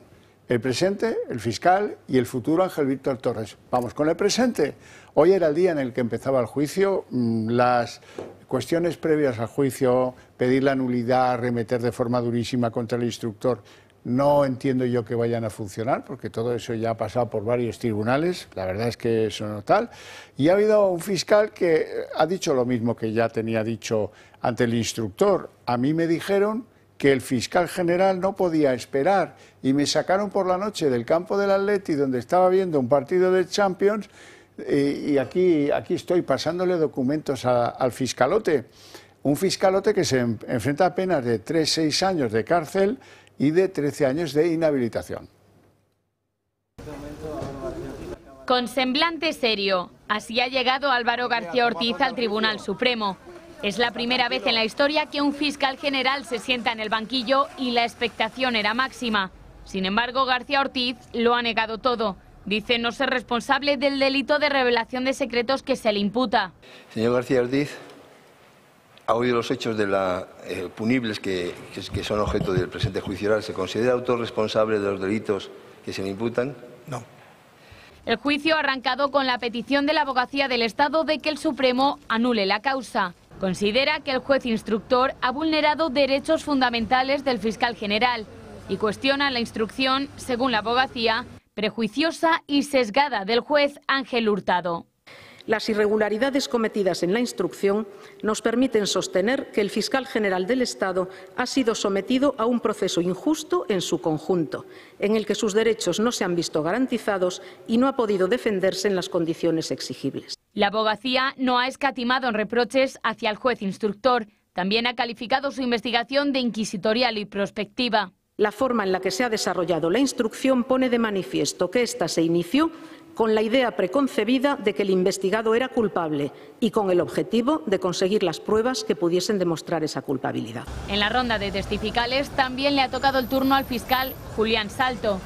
el presente, el fiscal, y el futuro, Ángel Víctor Torres. Vamos con el presente. Hoy era el día en el que empezaba el juicio. Las cuestiones previas al juicio, pedir la nulidad, arremeter de forma durísima contra el instructor, no entiendo yo que vayan a funcionar, porque todo eso ya ha pasado por varios tribunales. La verdad es que eso no tal. Y ha habido un fiscal que ha dicho lo mismo que ya tenía dicho ante el instructor. A mí me dijeron que el fiscal general no podía esperar y me sacaron por la noche del campo del Atleti donde estaba viendo un partido de Champions y aquí estoy pasándole documentos al fiscalote. Un fiscalote que se enfrenta a penas de 3-6 años de cárcel y de 13 años de inhabilitación. Con semblante serio, así ha llegado Álvaro García Ortiz al Tribunal Supremo. Es la primera vez en la historia que un fiscal general se sienta en el banquillo y la expectación era máxima. Sin embargo, García Ortiz lo ha negado todo. Dice no ser responsable del delito de revelación de secretos que se le imputa. Señor García Ortiz, ¿ha oído los hechos de punibles que son objeto del presente juicio oral? ¿Se considera autor responsable de los delitos que se le imputan? No. El juicio ha arrancado con la petición de la Abogacía del Estado de que el Supremo anule la causa. Considera que el juez instructor ha vulnerado derechos fundamentales del fiscal general y cuestiona la instrucción, según la Abogacía, prejuiciosa y sesgada del juez Ángel Hurtado. Las irregularidades cometidas en la instrucción nos permiten sostener que el fiscal general del Estado ha sido sometido a un proceso injusto en su conjunto, en el que sus derechos no se han visto garantizados y no ha podido defenderse en las condiciones exigibles. La Abogacía no ha escatimado en reproches hacia el juez instructor. También ha calificado su investigación de inquisitorial y prospectiva. La forma en la que se ha desarrollado la instrucción pone de manifiesto que ésta se inició con la idea preconcebida de que el investigado era culpable y con el objetivo de conseguir las pruebas que pudiesen demostrar esa culpabilidad. En la ronda de testificales también le ha tocado el turno al fiscal Julián Salto,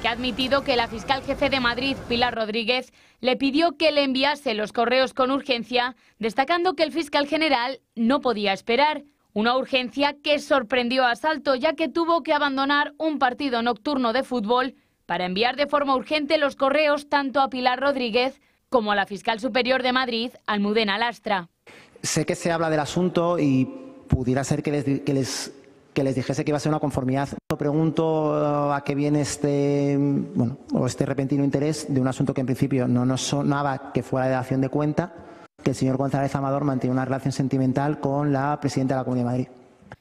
que ha admitido que la fiscal jefe de Madrid, Pilar Rodríguez, le pidió que le enviase los correos con urgencia, destacando que el fiscal general no podía esperar. Una urgencia que sorprendió a Salto, ya que tuvo que abandonar un partido nocturno de fútbol para enviar de forma urgente los correos tanto a Pilar Rodríguez como a la fiscal superior de Madrid, Almudena Lastra. Sé que se habla del asunto y pudiera ser que les dijese que iba a ser una conformidad. Pregunto a qué viene este repentino interés de un asunto que en principio no nos sonaba que fuera de dación de cuenta, que el señor González Amador mantiene una relación sentimental con la presidenta de la Comunidad de Madrid.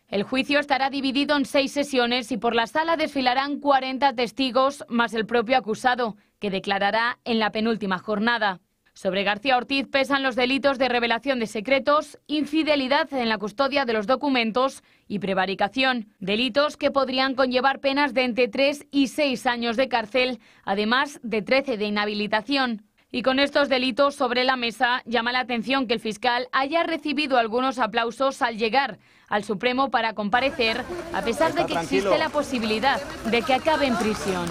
El juicio estará dividido en 6 sesiones y por la sala desfilarán 40 testigos más el propio acusado, que declarará en la penúltima jornada. Sobre García Ortiz pesan los delitos de revelación de secretos, infidelidad en la custodia de los documentos y prevaricación, delitos que podrían conllevar penas de entre 3 y 6 años de cárcel, además de 13 de inhabilitación. Y con estos delitos sobre la mesa, llama la atención que el fiscal haya recibido algunos aplausos al llegar al Supremo para comparecer, a pesar de que existe la posibilidad de que acabe en prisión.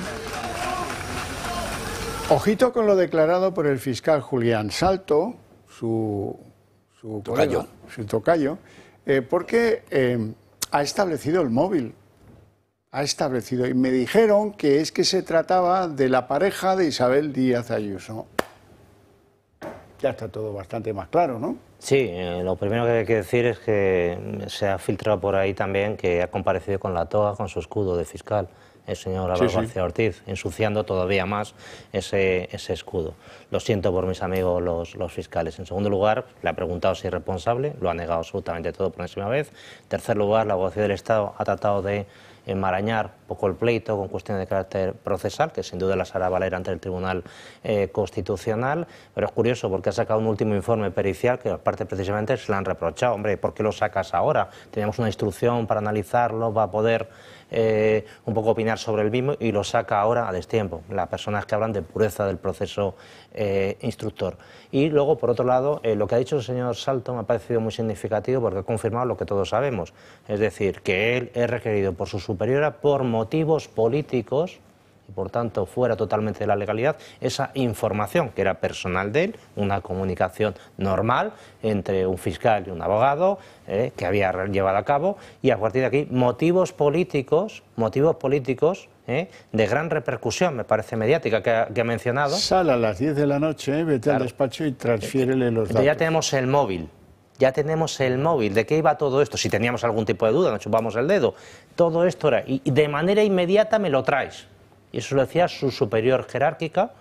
Ojito con lo declarado por el fiscal Julián Salto, su tocayo, porque ha establecido el móvil. Y me dijeron que es que se trataba de la pareja de Isabel Díaz Ayuso. Ya está todo bastante más claro, ¿no? Sí, lo primero que hay que decir es que se ha filtrado por ahí también que ha comparecido con la toga, con su escudo de fiscal, el señor Álvaro García Ortiz, ensuciando todavía más ese escudo. Lo siento por mis amigos los fiscales. En segundo lugar, le ha preguntado si es responsable, lo ha negado absolutamente todo por enésima vez. En tercer lugar, la Abogacía del Estado ha tratado de enmarañar un poco el pleito con cuestiones de carácter procesal, que sin duda las hará valer ante el Tribunal Constitucional, pero es curioso porque ha sacado un último informe pericial que aparte precisamente se le han reprochado. Hombre, ¿por qué lo sacas ahora? Teníamos una instrucción para analizarlo, va a poder un poco opinar sobre el mismo y lo saca ahora a destiempo. Las personas que hablan de pureza del proceso instructor. Y luego, por otro lado, lo que ha dicho el señor Salto me ha parecido muy significativo porque ha confirmado lo que todos sabemos, es decir, que él es requerido por su superiora por motivos políticos y por tanto fuera totalmente de la legalidad esa información que era personal de él, una comunicación normal entre un fiscal y un abogado que había llevado a cabo, y a partir de aquí motivos políticos de gran repercusión, me parece mediática, que ha mencionado. Sale a las 10 de la noche, vete al despacho y transfiérele los datos. Ya tenemos el móvil. Ya tenemos el móvil. ¿De qué iba todo esto? Si teníamos algún tipo de duda, nos chupamos el dedo. Todo esto era, y de manera inmediata me lo traes. Y eso lo decía su superior jerárquica,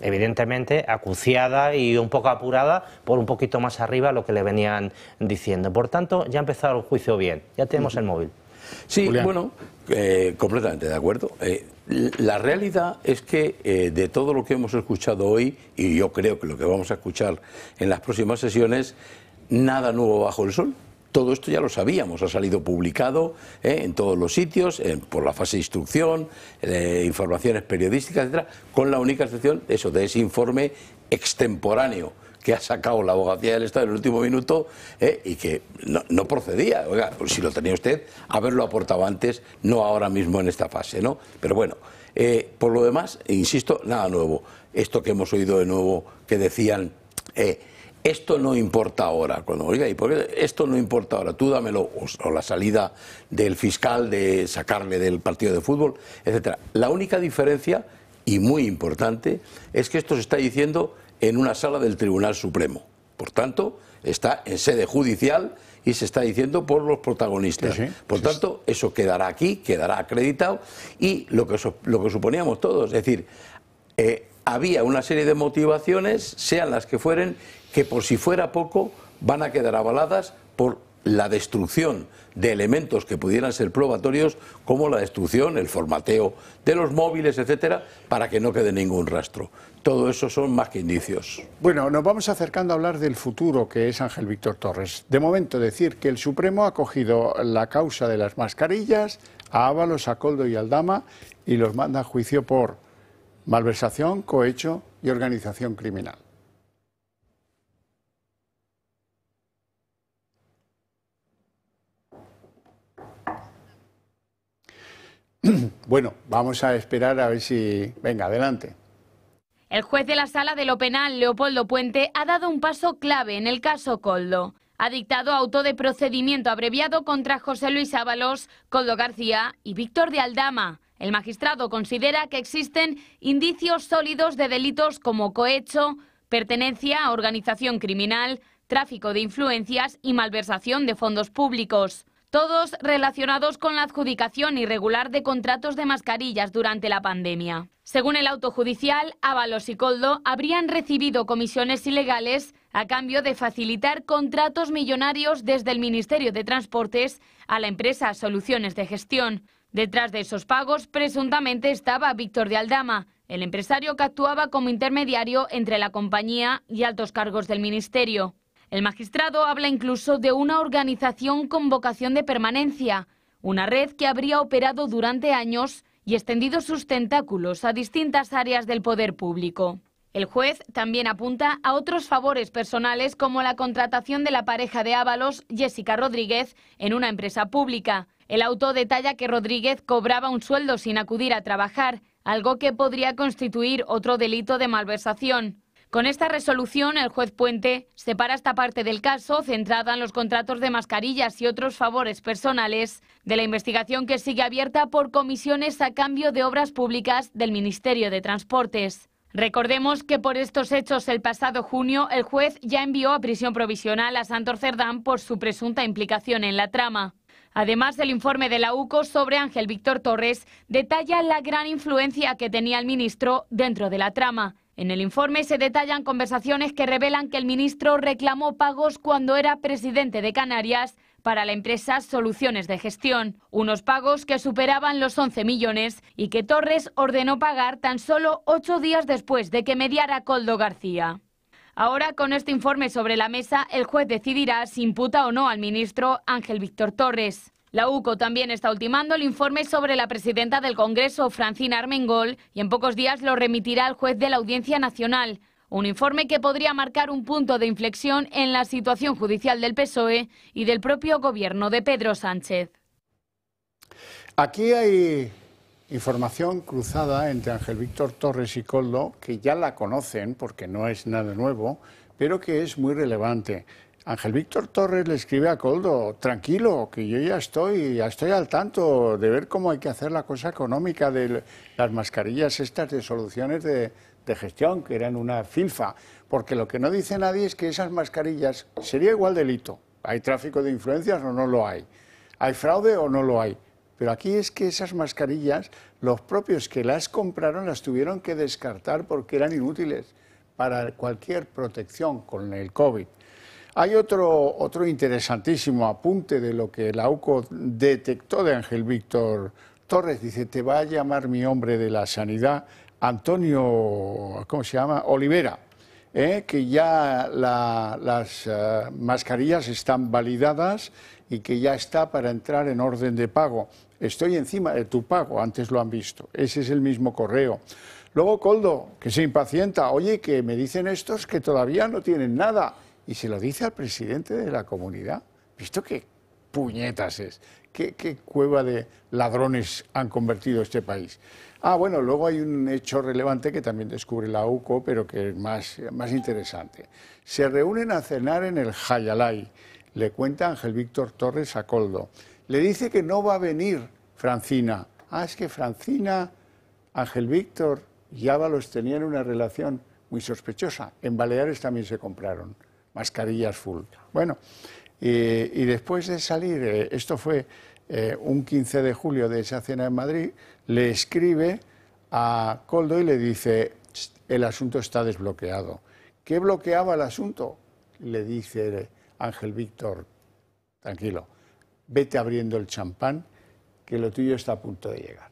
evidentemente acuciada y un poco apurada por un poquito más arriba lo que le venían diciendo. Por tanto, ya ha empezado el juicio bien, ya tenemos el móvil. Sí, Julián. bueno, completamente de acuerdo. La realidad es que de todo lo que hemos escuchado hoy, y yo creo que lo que vamos a escuchar en las próximas sesiones, nada nuevo bajo el sol. Todo esto ya lo sabíamos, ha salido publicado en todos los sitios, por la fase de instrucción, informaciones periodísticas, etcétera, con la única excepción de ese informe extemporáneo que ha sacado la Abogacía del Estado en el último minuto y que no procedía. Oiga, pues si lo tenía usted, haberlo aportado antes, no ahora mismo en esta fase, ¿no? Pero bueno, por lo demás, insisto, nada nuevo. Esto que hemos oído de nuevo, que decían... esto no importa ahora, cuando oiga, ¿y por qué esto no importa ahora? Tú dámelo, o la salida del fiscal, de sacarle del partido de fútbol, etcétera. La única diferencia, y muy importante, es que esto se está diciendo en una sala del Tribunal Supremo. Por tanto, está en sede judicial y se está diciendo por los protagonistas. Sí, sí. Por tanto, eso quedará aquí, quedará acreditado, y lo que suponíamos todos, es decir, había una serie de motivaciones, sean las que fueren, que por si fuera poco van a quedar avaladas por la destrucción de elementos que pudieran ser probatorios, como la destrucción, el formateo de los móviles, etcétera, para que no quede ningún rastro. Todo eso son más que indicios. Bueno, nos vamos acercando a hablar del futuro, que es Ángel Víctor Torres. De momento, decir que el Supremo ha cogido la causa de las mascarillas, a Ábalos, a Koldo y Aldama, y los manda a juicio por malversación, cohecho y organización criminal. Bueno, vamos a esperar a ver si... Venga, adelante. El juez de la Sala de lo Penal, Leopoldo Puente, ha dado un paso clave en el caso Koldo. Ha dictado auto de procedimiento abreviado contra José Luis Ábalos, Koldo García y Víctor de Aldama. El magistrado considera que existen indicios sólidos de delitos como cohecho, pertenencia a organización criminal, tráfico de influencias y malversación de fondos públicos, todos relacionados con la adjudicación irregular de contratos de mascarillas durante la pandemia. Según el auto judicial, Ábalos y Koldo habrían recibido comisiones ilegales a cambio de facilitar contratos millonarios desde el Ministerio de Transportes a la empresa Soluciones de Gestión. Detrás de esos pagos, presuntamente, estaba Víctor de Aldama, el empresario que actuaba como intermediario entre la compañía y altos cargos del Ministerio. El magistrado habla incluso de una organización con vocación de permanencia, una red que habría operado durante años y extendido sus tentáculos a distintas áreas del poder público. El juez también apunta a otros favores personales, como la contratación de la pareja de Ábalos, Jessica Rodríguez, en una empresa pública. El auto detalla que Rodríguez cobraba un sueldo sin acudir a trabajar, algo que podría constituir otro delito de malversación. Con esta resolución, el juez Puente separa esta parte del caso, centrada en los contratos de mascarillas y otros favores personales, de la investigación que sigue abierta por comisiones a cambio de obras públicas del Ministerio de Transportes. Recordemos que por estos hechos el pasado junio el juez ya envió a prisión provisional a Santor Cerdán por su presunta implicación en la trama. Además, el informe de la UCO sobre Ángel Víctor Torres detalla la gran influencia que tenía el ministro dentro de la trama. En el informe se detallan conversaciones que revelan que el ministro reclamó pagos cuando era presidente de Canarias para la empresa Soluciones de Gestión, unos pagos que superaban los 11 millones y que Torres ordenó pagar tan solo 8 días después de que mediara Koldo García. Ahora, con este informe sobre la mesa, el juez decidirá si imputa o no al ministro Ángel Víctor Torres. La UCO también está ultimando el informe sobre la presidenta del Congreso, Francina Armengol, y en pocos días lo remitirá al juez de la Audiencia Nacional. Un informe que podría marcar un punto de inflexión en la situación judicial del PSOE y del propio gobierno de Pedro Sánchez. Aquí hay información cruzada entre Ángel Víctor Torres y Koldo, que ya la conocen porque no es nada nuevo, pero que es muy relevante. Ángel Víctor Torres le escribe a Koldo: tranquilo, que yo ya estoy al tanto de ver cómo hay que hacer la cosa económica de las mascarillas estas de Soluciones de Gestión, que eran una filfa, porque lo que no dice nadie es que esas mascarillas sería igual delito. ¿Hay tráfico de influencias o no lo hay? ¿Hay fraude o no lo hay? Pero aquí es que esas mascarillas, los propios que las compraron las tuvieron que descartar porque eran inútiles para cualquier protección con el COVID. Hay otro interesantísimo apunte de lo que la UCO detectó de Ángel Víctor Torres. Dice, te va a llamar mi hombre de la sanidad, Antonio, ¿cómo se llama? Olivera, que ya las mascarillas están validadas y que ya está para entrar en orden de pago. Estoy encima de tu pago, antes lo han visto. Ese es el mismo correo. Luego Koldo, que se impacienta, oye, que me dicen estos que todavía no tienen nada. Y se lo dice al presidente de la comunidad. ¿Visto qué puñetas es? ¿Qué cueva de ladrones han convertido este país? Ah, bueno, luego hay un hecho relevante que también descubre la UCO, pero que es más interesante. Se reúnen a cenar en el Jayalay, le cuenta Ángel Víctor Torres a Koldo. Le dice que no va a venir Francina. Ah, es que Francina, Ángel Víctor y Ábalos tenían una relación muy sospechosa. En Baleares también se compraron mascarillas full. Bueno, y después de salir, esto fue un 15 de julio de esa cena en Madrid, le escribe a Koldo y le dice, el asunto está desbloqueado. ¿Qué bloqueaba el asunto? Le dice Ángel Víctor, tranquilo, vete abriendo el champán, que lo tuyo está a punto de llegar.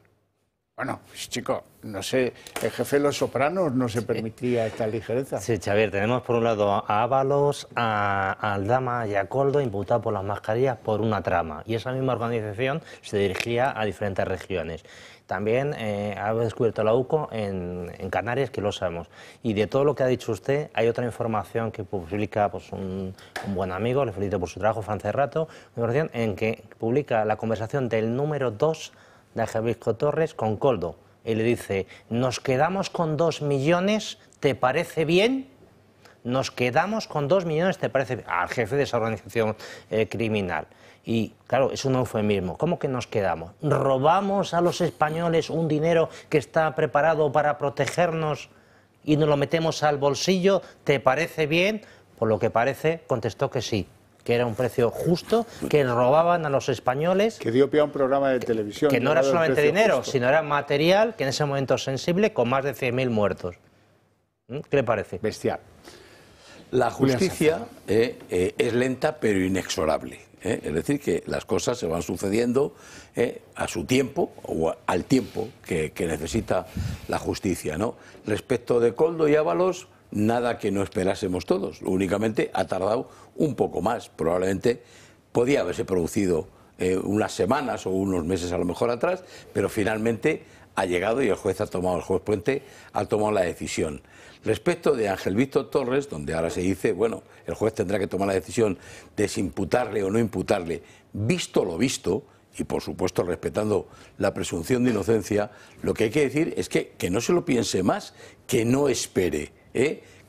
Bueno, pues chico, no sé, el jefe de Los Sopranos no se permitía esta ligereza. Sí, Xavier, tenemos por un lado a Ábalos, a Aldama y a Koldo imputados por las mascarillas por una trama. Y esa misma organización se dirigía a diferentes regiones. También ha descubierto la UCO en Canarias, que lo sabemos. Y de todo lo que ha dicho usted, hay otra información que publica pues, un buen amigo, le felicito por su trabajo, Fran Cerrato, una información en que publica la conversación del número 2 de Ángel Víctor Torres con Koldo. Y le dice, nos quedamos con 2 millones, ¿te parece bien? Nos quedamos con 2 millones, ¿te parece bien? Al jefe de esa organización criminal. Y claro, es un eufemismo. ¿Cómo que nos quedamos? ¿Robamos a los españoles un dinero que está preparado para protegernos y nos lo metemos al bolsillo? ¿Te parece bien? Por lo que parece, contestó que sí, que era un precio justo, que robaban a los españoles. Que dio pie a un programa de televisión. Que no era solamente dinero, sino era material, que en ese momento sensible, con más de 100.000 muertos. ¿Qué le parece? Bestial. La justicia es lenta pero inexorable. Es decir, que las cosas se van sucediendo a su tiempo o al tiempo que necesita la justicia, ¿no? Respecto de Koldo y Ábalos, nada que no esperásemos todos. Únicamente ha tardado un poco más. Probablemente podía haberse producido unas semanas o unos meses a lo mejor atrás, pero finalmente ha llegado y el juez Puente ha tomado la decisión. Respecto de Ángel Víctor Torres, donde ahora se dice, bueno, el juez tendrá que tomar la decisión de si imputarle o no imputarle, visto lo visto, y por supuesto respetando la presunción de inocencia, lo que hay que decir es que no se lo piense más, que no espere.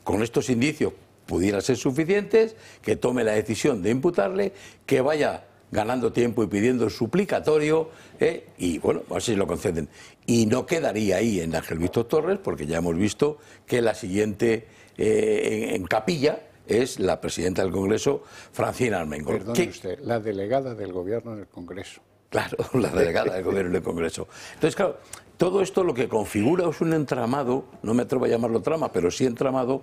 Con estos indicios pudieran ser suficientes, que tome la decisión de imputarle, que vaya ganando tiempo y pidiendo el suplicatorio, y bueno, así lo conceden. Y no quedaría ahí en Ángel Víctor Torres, porque ya hemos visto que la siguiente en capilla es la presidenta del Congreso, Francina Armengol. Perdone usted, la delegada del Gobierno en el Congreso. Claro, la delegada del Gobierno en el Congreso. Entonces, claro, todo esto lo que configura es un entramado, no me atrevo a llamarlo trama, pero sí entramado,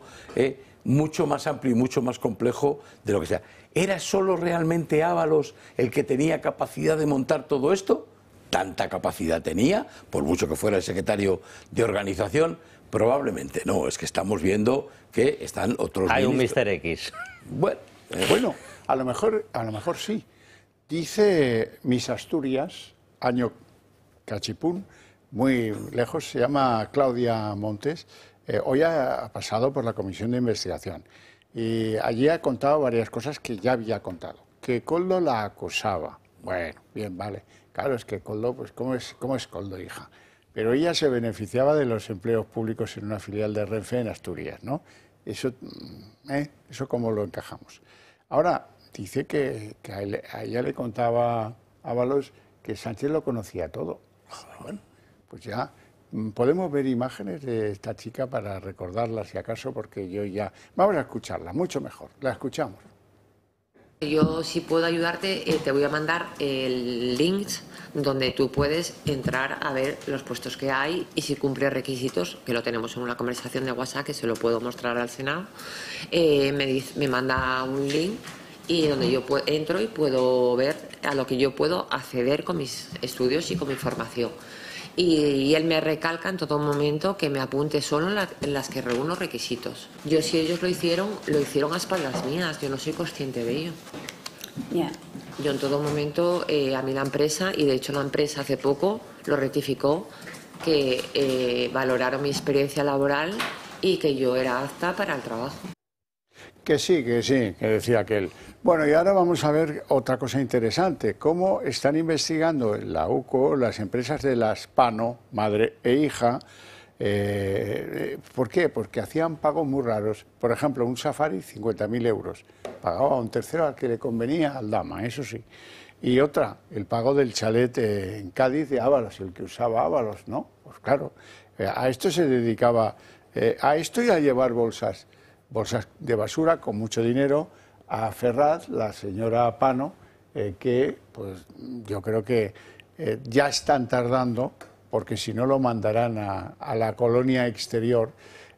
mucho más amplio y mucho más complejo de lo que sea. ¿Era solo realmente Ábalos el que tenía capacidad de montar todo esto? ¿Tanta capacidad tenía? Por mucho que fuera el secretario de organización, probablemente no. Es que estamos viendo que están otros... Hay un Mr. X. Bueno, a lo mejor sí. Dice Miss Asturias, año cachipún, muy lejos, se llama Claudia Montes, hoy ha pasado por la Comisión de Investigación y allí ha contado varias cosas que ya había contado. Que Koldo la acosaba. Bueno, bien, vale. Claro, es que Koldo, pues ¿cómo es Koldo, hija? Pero ella se beneficiaba de los empleos públicos en una filial de Renfe en Asturias, ¿no? Eso ¿cómo lo encajamos? Ahora, dice que a ella le contaba Ábalos que Sánchez lo conocía todo. Bueno, pues ya podemos ver imágenes de esta chica para recordarla si acaso, porque yo ya... Vamos a escucharla, mucho mejor. La escuchamos. Yo, si puedo ayudarte, te voy a mandar el link donde tú puedes entrar a ver los puestos que hay y si cumple requisitos, que lo tenemos en una conversación de WhatsApp que se lo puedo mostrar al Senado. Me manda un link y donde yo entro y puedo ver a lo que yo puedo acceder con mis estudios y con mi formación. Y él me recalca en todo momento que me apunte solo en las que reúno requisitos. Yo, si ellos lo hicieron a espaldas mías, yo no soy consciente de ello. Yeah. Yo en todo momento, a mí la empresa, y de hecho la empresa hace poco lo rectificó, que valoraron mi experiencia laboral y que yo era apta para el trabajo. Que sí, que decía aquel. Bueno, y ahora vamos a ver otra cosa interesante, cómo están investigando en la UCO las empresas de las Pano, madre e hija. ¿Por qué? Porque hacían pagos muy raros. Por ejemplo, un Safari, 50.000 euros. Pagaba a un tercero al que le convenía, al Dama, eso sí. Y otra, el pago del chalet en Cádiz de Ábalos, el que usaba Ábalos, ¿no? Pues claro, a esto se dedicaba, a esto y a llevar bolsas de basura con mucho dinero a Ferraz, la señora Pano, que pues yo creo que ya están tardando, porque si no lo mandarán a la colonia exterior,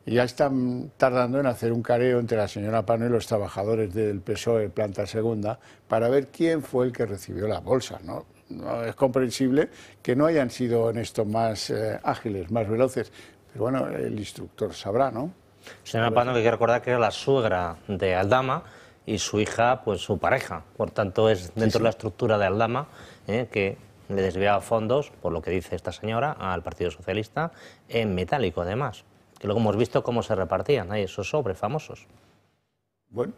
y ya están tardando en hacer un careo entre la señora Pano y los trabajadores del PSOE planta segunda para ver quién fue el que recibió la bolsa, ¿no? No es comprensible que no hayan sido en esto más ágiles, más veloces, pero bueno, el instructor sabrá, ¿no? Señora Pano, que hay que recordar que era la suegra de Aldama y su hija, pues su pareja. Por tanto, es dentro de la estructura de Aldama que le desviaba fondos, por lo que dice esta señora, al Partido Socialista, en metálico además. Que luego hemos visto cómo se repartían ahí esos sobres famosos. Bueno.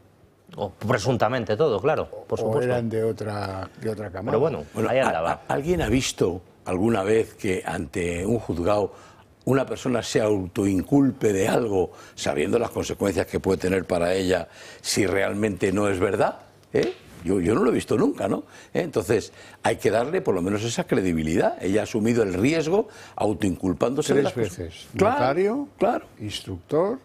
O presuntamente todo, claro, por supuesto. O eran de otra cámara. Pero bueno, ahí andaba. ¿Alguien ha visto alguna vez que ante un juzgado una persona se autoinculpe de algo sabiendo las consecuencias que puede tener para ella si realmente no es verdad? Yo no lo he visto nunca, ¿no? Entonces, hay que darle por lo menos esa credibilidad. Ella ha asumido el riesgo autoinculpándose de las cosas. 3 veces. Claro, notario, claro, instructor,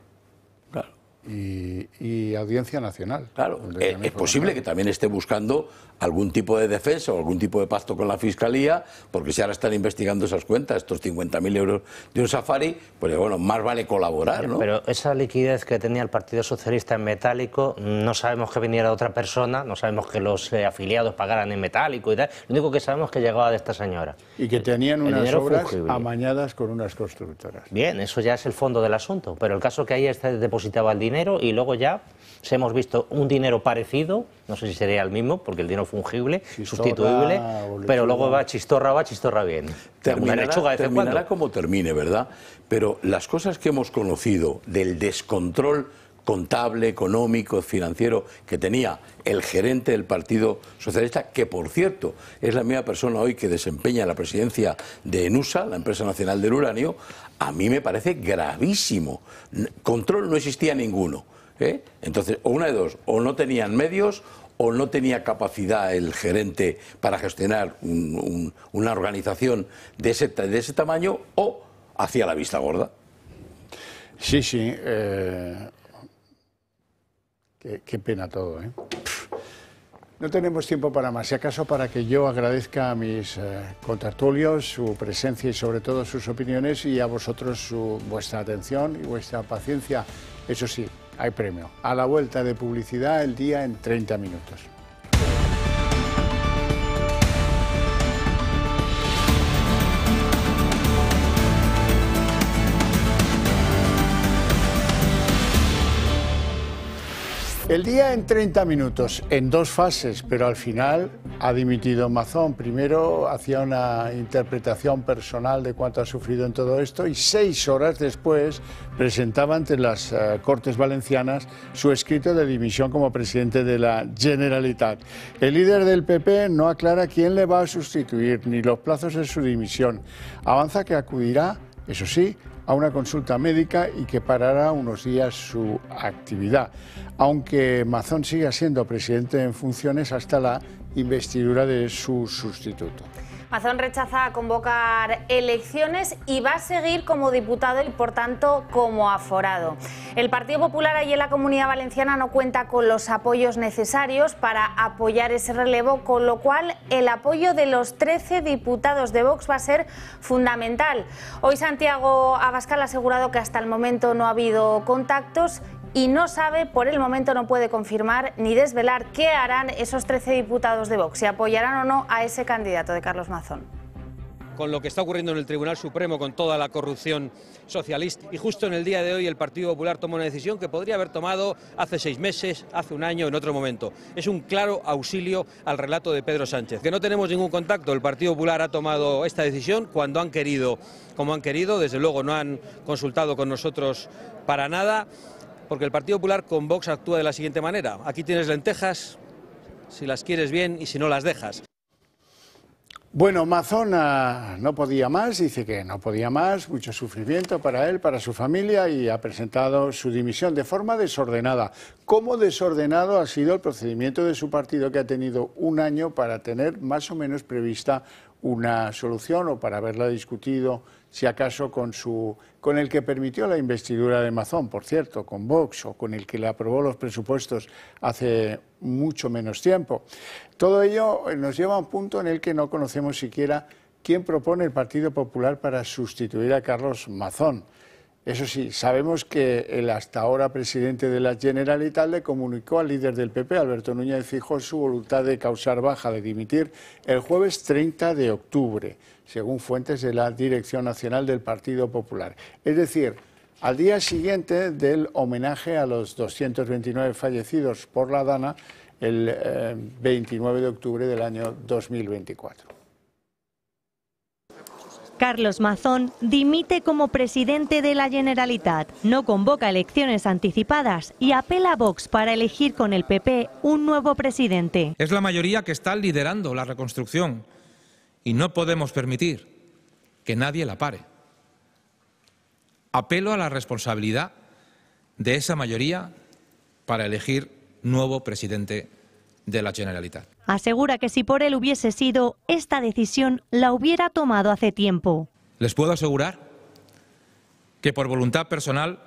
claro, y Audiencia Nacional. Claro, es posible que también esté buscando algún tipo de defensa o algún tipo de pacto con la Fiscalía, porque si ahora están investigando esas cuentas, estos 50.000 euros de un Safari, pues bueno, más vale colaborar, ¿no? Pero esa liquidez que tenía el Partido Socialista en metálico, no sabemos que viniera de otra persona, no sabemos que los afiliados pagaran en metálico y tal, lo único que sabemos es que llegaba de esta señora. Y que tenían unas obras amañadas con unas constructoras. Bien, eso ya es el fondo del asunto, pero el caso que ahí depositaba el dinero y luego ya hemos visto un dinero parecido, no sé si sería el mismo, porque el dinero fungible, sustituible, pero luego va chistorra bien. Terminará como termine, ¿verdad? Pero las cosas que hemos conocido del descontrol contable, económico, financiero que tenía el gerente del Partido Socialista, que por cierto es la misma persona hoy que desempeña la presidencia de ENUSA, la empresa nacional del uranio, a mí me parece gravísimo. Control no existía ninguno. Entonces, o una de dos, o no tenían medios o no tenía capacidad el gerente para gestionar una organización de ese tamaño, o hacía la vista gorda. Sí, sí. Qué pena todo, ¿eh? No tenemos tiempo para más. Si acaso para que yo agradezca a mis contertulios su presencia y sobre todo sus opiniones, y a vosotros vuestra atención y vuestra paciencia. Eso sí, hay premio. A la vuelta de publicidad, el día en 30 minutos. El día en 30 minutos, en 2 fases, pero al final ha dimitido Mazón. Primero hacía una interpretación personal de cuánto ha sufrido en todo esto, y 6 horas después presentaba ante las Cortes Valencianas su escrito de dimisión como presidente de la Generalitat. El líder del PP no aclara quién le va a sustituir ni los plazos de su dimisión. Avanza que acudirá, eso sí, a una consulta médica y que parará unos días su actividad, aunque Mazón siga siendo presidente en funciones hasta la investidura de su sustituto. Mazón rechaza convocar elecciones y va a seguir como diputado y, por tanto, como aforado. El Partido Popular allí en la Comunidad Valenciana no cuenta con los apoyos necesarios para apoyar ese relevo, con lo cual el apoyo de los 13 diputados de Vox va a ser fundamental. Hoy Santiago Abascal ha asegurado que hasta el momento no ha habido contactos y no sabe, por el momento no puede confirmar ni desvelar qué harán esos 13 diputados de Vox, si apoyarán o no a ese candidato de Carlos Mazón. Con lo que está ocurriendo en el Tribunal Supremo, con toda la corrupción socialista. Y justo en el día de hoy el Partido Popular toma una decisión que podría haber tomado hace 6 meses, hace un año, en otro momento. Es un claro auxilio al relato de Pedro Sánchez. Que no tenemos ningún contacto, el Partido Popular ha tomado esta decisión cuando han querido, como han querido, desde luego no han consultado con nosotros para nada, porque el Partido Popular con Vox actúa de la siguiente manera. Aquí tienes lentejas, si las quieres bien y si no las dejas. Bueno, Mazón no podía más, dice que no podía más, mucho sufrimiento para él, para su familia, y ha presentado su dimisión de forma desordenada. ¿Cómo desordenado ha sido el procedimiento de su partido, que ha tenido un año para tener más o menos prevista una solución o para haberla discutido, si acaso, con el que permitió la investidura de Mazón, por cierto, con Vox, o con el que le aprobó los presupuestos hace mucho menos tiempo? Todo ello nos lleva a un punto en el que no conocemos siquiera quién propone el Partido Popular para sustituir a Carlos Mazón. Eso sí, sabemos que el hasta ahora presidente de la Generalitat le comunicó al líder del PP, Alberto Núñez Feijóo, su voluntad de causar baja, de dimitir el jueves 30 de octubre, según fuentes de la Dirección Nacional del Partido Popular. Es decir, al día siguiente del homenaje a los 229 fallecidos por la Dana, el 29 de octubre del año 2024. Carlos Mazón dimite como presidente de la Generalitat, no convoca elecciones anticipadas y apela a Vox para elegir con el PP un nuevo presidente. Es la mayoría que está liderando la reconstrucción y no podemos permitir que nadie la pare. Apelo a la responsabilidad de esa mayoría para elegir nuevo presidente de la Generalitat. Asegura que si por él hubiese sido, esta decisión la hubiera tomado hace tiempo. Les puedo asegurar que por voluntad personal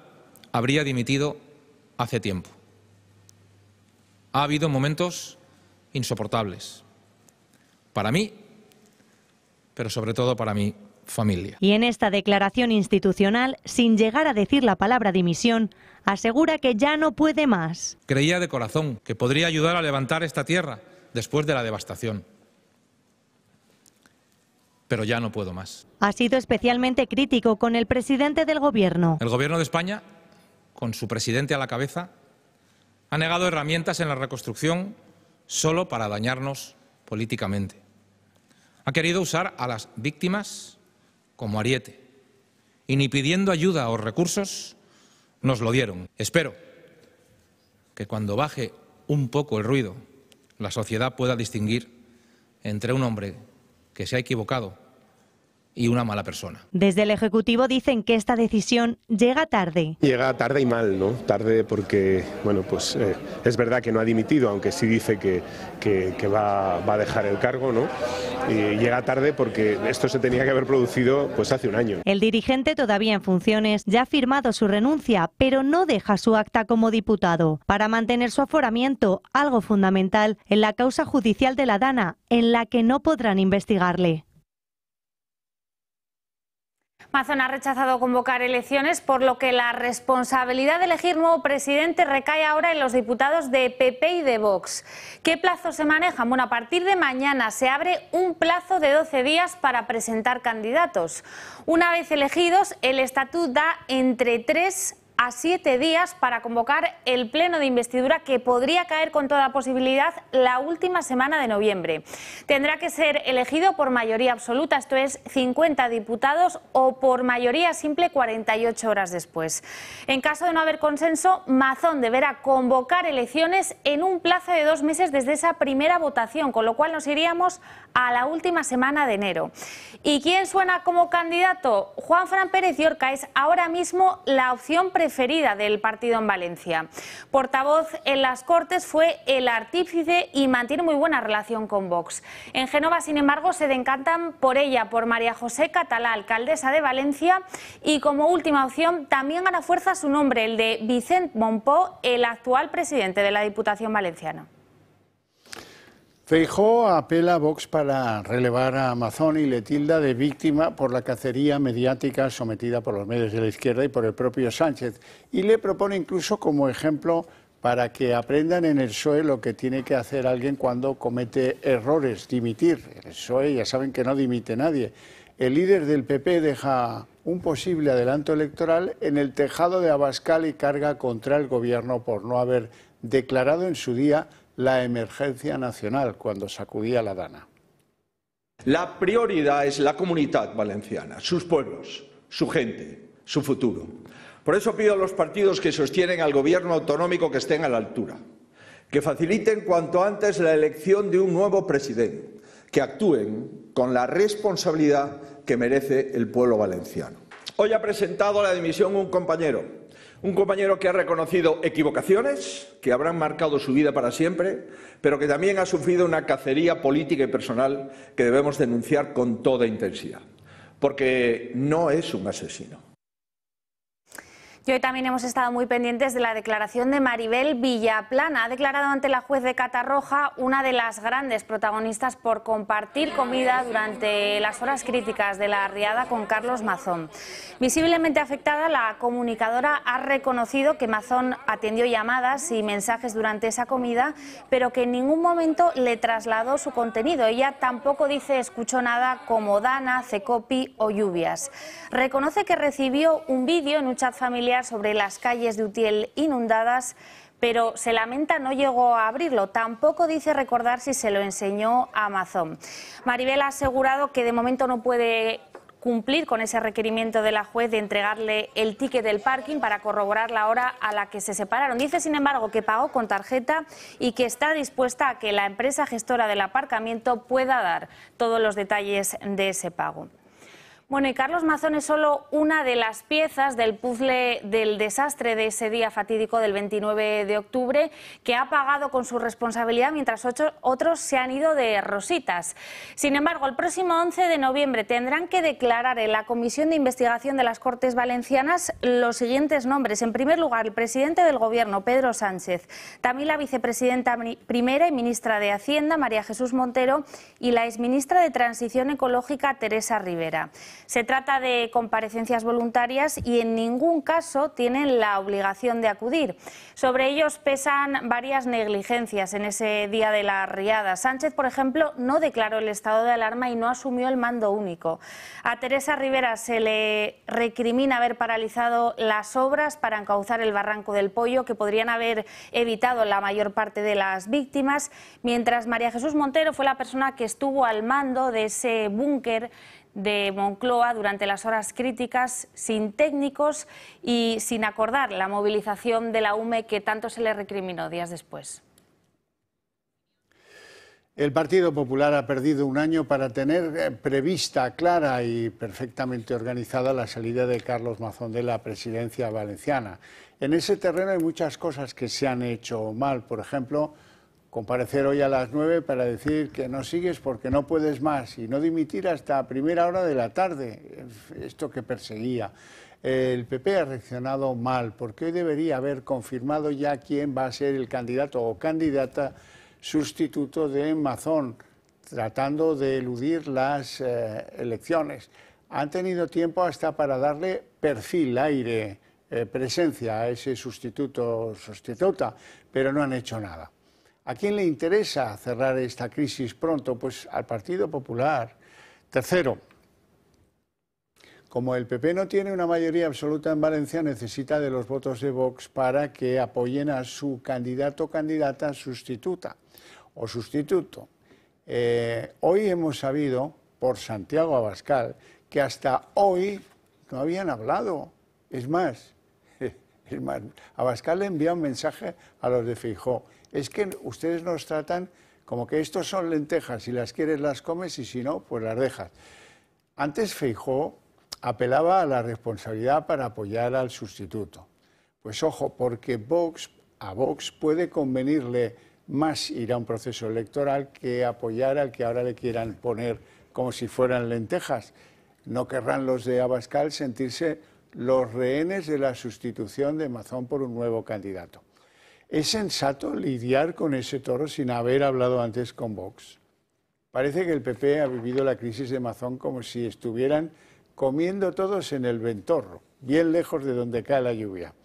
habría dimitido hace tiempo. Ha habido momentos insoportables para mí, pero sobre todo para mi familia. Y en esta declaración institucional, sin llegar a decir la palabra dimisión, asegura que ya no puede más. Creía de corazón que podría ayudar a levantar esta tierra después de la devastación. Pero ya no puedo más. Ha sido especialmente crítico con el presidente del Gobierno. El Gobierno de España, con su presidente a la cabeza, ha negado herramientas en la reconstrucción solo para dañarnos políticamente. Ha querido usar a las víctimas como ariete, y ni pidiendo ayuda o recursos nos lo dieron. Espero que cuando baje un poco el ruido, la sociedad pueda distinguir entre un hombre que se ha equivocado y una mala persona. Desde el Ejecutivo dicen que esta decisión llega tarde. Llega tarde y mal, ¿no? Tarde porque, bueno, pues es verdad que no ha dimitido, aunque sí dice que va a dejar el cargo, ¿no? Y llega tarde porque esto se tenía que haber producido pues hace un año. El dirigente, todavía en funciones, ya ha firmado su renuncia, pero no deja su acta como diputado para mantener su aforamiento, algo fundamental en la causa judicial de la Dana, en la que no podrán investigarle. Mazón ha rechazado convocar elecciones, por lo que la responsabilidad de elegir nuevo presidente recae ahora en los diputados de PP y de Vox. ¿Qué plazos se manejan? Bueno, a partir de mañana se abre un plazo de 12 días para presentar candidatos. Una vez elegidos, el estatut da entre 3 a 7 días para convocar el pleno de investidura, que podría caer con toda posibilidad la última semana de noviembre. Tendrá que ser elegido por mayoría absoluta, esto es 50 diputados, o por mayoría simple 48 horas después. En caso de no haber consenso, Mazón deberá convocar elecciones en un plazo de 2 meses desde esa primera votación, con lo cual nos iríamos a la última semana de enero. ¿Y quién suena como candidato? Juan Fran Pérez Llorca es ahora mismo la opción preferida preferida del partido en Valencia. Portavoz en las Cortes, fue el artífice y mantiene muy buena relación con Vox. En Génova, sin embargo, se decantan por ella, por María José Catalá, alcaldesa de Valencia, y como última opción también gana fuerza su nombre, el de Vicent Mompó, el actual presidente de la Diputación Valenciana. Feijóo apela a Vox para relevar a Mazón y le tilda de víctima por la cacería mediática sometida por los medios de la izquierda y por el propio Sánchez. Y le propone incluso como ejemplo para que aprendan en el PSOE lo que tiene que hacer alguien cuando comete errores, dimitir. El PSOE ya saben que no dimite nadie. El líder del PP deja un posible adelanto electoral en el tejado de Abascal y carga contra el gobierno por no haber declarado en su día la emergencia nacional cuando sacudía la Dana. La prioridad es la comunidad valenciana, sus pueblos, su gente, su futuro. Por eso pido a los partidos que sostienen al gobierno autonómico que estén a la altura, que faciliten cuanto antes la elección de un nuevo presidente, que actúen con la responsabilidad que merece el pueblo valenciano. Hoy ha presentado la dimisión un compañero que ha reconocido equivocaciones que habrán marcado su vida para siempre, pero que también ha sufrido una cacería política y personal que debemos denunciar con toda intensidad, porque no es un asesino. Y hoy también hemos estado muy pendientes de la declaración de Maribel Villaplana. Ha declarado ante la juez de Catarroja, una de las grandes protagonistas por compartir comida durante las horas críticas de la riada con Carlos Mazón. Visiblemente afectada, la comunicadora ha reconocido que Mazón atendió llamadas y mensajes durante esa comida, pero que en ningún momento le trasladó su contenido. Ella tampoco dice escuchó nada como Dana, Cecopi o Lluvias. Reconoce que recibió un vídeo en un chat familiar sobre las calles de Utiel inundadas, pero se lamenta no llegó a abrirlo. Tampoco dice recordar si se lo enseñó a Mazón. Maribel ha asegurado que de momento no puede cumplir con ese requerimiento de la juez de entregarle el ticket del parking para corroborar la hora a la que se separaron. Dice, sin embargo, que pagó con tarjeta y que está dispuesta a que la empresa gestora del aparcamiento pueda dar todos los detalles de ese pago. Bueno, y Carlos Mazón es solo una de las piezas del puzzle del desastre de ese día fatídico del 29 de octubre, que ha pagado con su responsabilidad mientras otros se han ido de rositas. Sin embargo, el próximo 11 de noviembre tendrán que declarar en la Comisión de Investigación de las Cortes Valencianas los siguientes nombres. En primer lugar, el presidente del Gobierno, Pedro Sánchez, también la vicepresidenta primera y ministra de Hacienda, María Jesús Montero, y la exministra de Transición Ecológica, Teresa Rivera. Se trata de comparecencias voluntarias y en ningún caso tienen la obligación de acudir. Sobre ellos pesan varias negligencias en ese día de la riada. Sánchez, por ejemplo, no declaró el estado de alarma y no asumió el mando único. A Teresa Rivera se le recrimina haber paralizado las obras para encauzar el Barranco del Pollo, que podrían haber evitado la mayor parte de las víctimas, mientras María Jesús Montero fue la persona que estuvo al mando de ese búnker de Moncloa durante las horas críticas, sin técnicos y sin acordar la movilización de la UME que tanto se le recriminó días después. El Partido Popular ha perdido un año para tener prevista, clara y perfectamente organizada la salida de Carlos Mazón de la presidencia valenciana. En ese terreno hay muchas cosas que se han hecho mal, por ejemplo, comparecer hoy a las 9 para decir que no sigues porque no puedes más y no dimitir hasta primera hora de la tarde, esto que perseguía. El PP ha reaccionado mal porque hoy debería haber confirmado ya quién va a ser el candidato o candidata sustituto de Mazón, tratando de eludir las elecciones. Han tenido tiempo hasta para darle perfil, aire, presencia a ese sustituta, pero no han hecho nada. ¿A quién le interesa cerrar esta crisis pronto? Pues al Partido Popular. Tercero, como el PP no tiene una mayoría absoluta en Valencia, necesita de los votos de Vox para que apoyen a su candidato o candidata sustituta o sustituto. Hoy hemos sabido, por Santiago Abascal, que hasta hoy no habían hablado. Es más, Abascal le envía un mensaje a los de Feijóo. Es que ustedes nos tratan como que estos son lentejas, si las quieres las comes y si no, pues las dejas. Antes Feijóo apelaba a la responsabilidad para apoyar al sustituto. Pues ojo, porque a Vox puede convenirle más ir a un proceso electoral que apoyar al que ahora le quieran poner como si fueran lentejas. No querrán los de Abascal sentirse los rehenes de la sustitución de Mazón por un nuevo candidato. ¿Es sensato lidiar con ese toro sin haber hablado antes con Vox? Parece que el PP ha vivido la crisis de Mazón como si estuvieran comiendo todos en el Ventorro, bien lejos de donde cae la lluvia.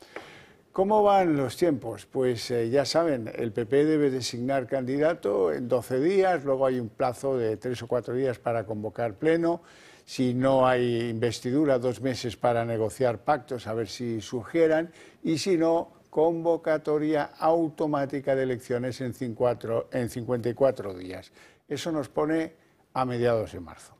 ¿Cómo van los tiempos? Pues ya saben, el PP debe designar candidato en 12 días, luego hay un plazo de 3 o 4 días para convocar pleno. Si no hay investidura, 2 meses para negociar pactos, a ver si surgieran, y si no, convocatoria automática de elecciones en 54 días. Eso nos pone a mediados de marzo.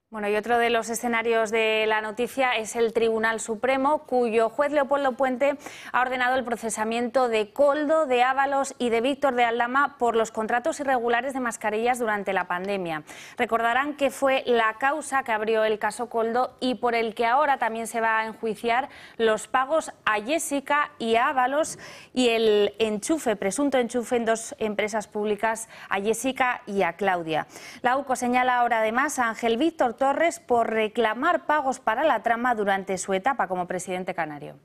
Bueno, y otro de los escenarios de la noticia es el Tribunal Supremo, cuyo juez Leopoldo Puente ha ordenado el procesamiento de Koldo, de Ábalos y de Víctor de Aldama por los contratos irregulares de mascarillas durante la pandemia. Recordarán que fue la causa que abrió el caso Koldo y por el que ahora también se va a enjuiciar los pagos a Jessica y a Ábalos y el presunto enchufe en 2 empresas públicas, a Jessica y a Claudia. La UCO señala ahora además a Ángel Víctor Torres por reclamar pagos para la trama durante su etapa como presidente canario.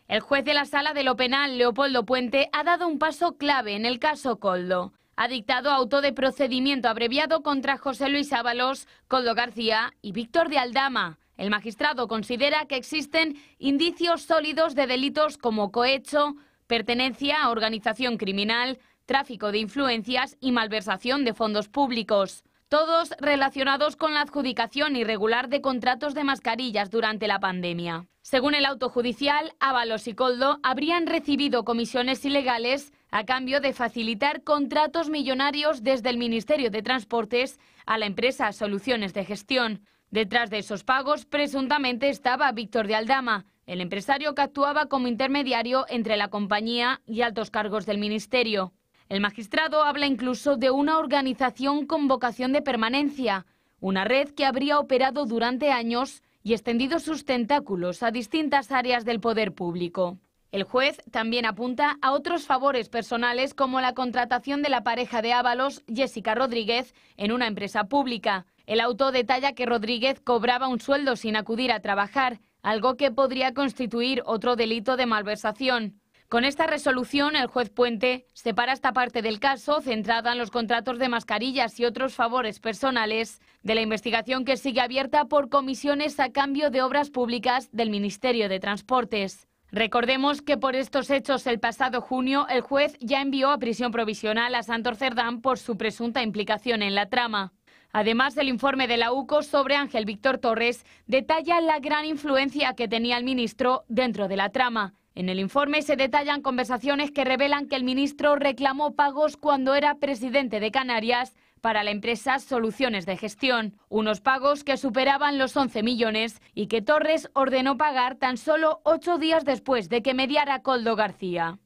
El juez de la Sala de lo Penal, Leopoldo Puente, ha dado un paso clave en el caso Koldo. Ha dictado auto de procedimiento abreviado contra José Luis Ábalos, Koldo García y Víctor de Aldama. El magistrado considera que existen indicios sólidos de delitos como cohecho, pertenencia a organización criminal, tráfico de influencias y malversación de fondos públicos, todos relacionados con la adjudicación irregular de contratos de mascarillas durante la pandemia. Según el auto judicial, Ábalos y Koldo habrían recibido comisiones ilegales a cambio de facilitar contratos millonarios desde el Ministerio de Transportes a la empresa Soluciones de Gestión. Detrás de esos pagos, presuntamente estaba Víctor de Aldama, el empresario que actuaba como intermediario entre la compañía y altos cargos del Ministerio. El magistrado habla incluso de una organización con vocación de permanencia, una red que habría operado durante años y extendido sus tentáculos a distintas áreas del poder público. El juez también apunta a otros favores personales como la contratación de la pareja de Ábalos, Jessica Rodríguez, en una empresa pública. El auto detalla que Rodríguez cobraba un sueldo sin acudir a trabajar, algo que podría constituir otro delito de malversación. Con esta resolución, el juez Puente separa esta parte del caso, centrada en los contratos de mascarillas y otros favores personales, de la investigación que sigue abierta por comisiones a cambio de obras públicas del Ministerio de Transportes. Recordemos que por estos hechos el pasado junio el juez ya envió a prisión provisional a Santor Cerdán por su presunta implicación en la trama. Además, el informe de la UCO sobre Ángel Víctor Torres detalla la gran influencia que tenía el ministro dentro de la trama. En el informe se detallan conversaciones que revelan que el ministro reclamó pagos cuando era presidente de Canarias para la empresa Soluciones de Gestión, unos pagos que superaban los 11 millones y que Torres ordenó pagar tan solo 8 días después de que mediara Koldo García.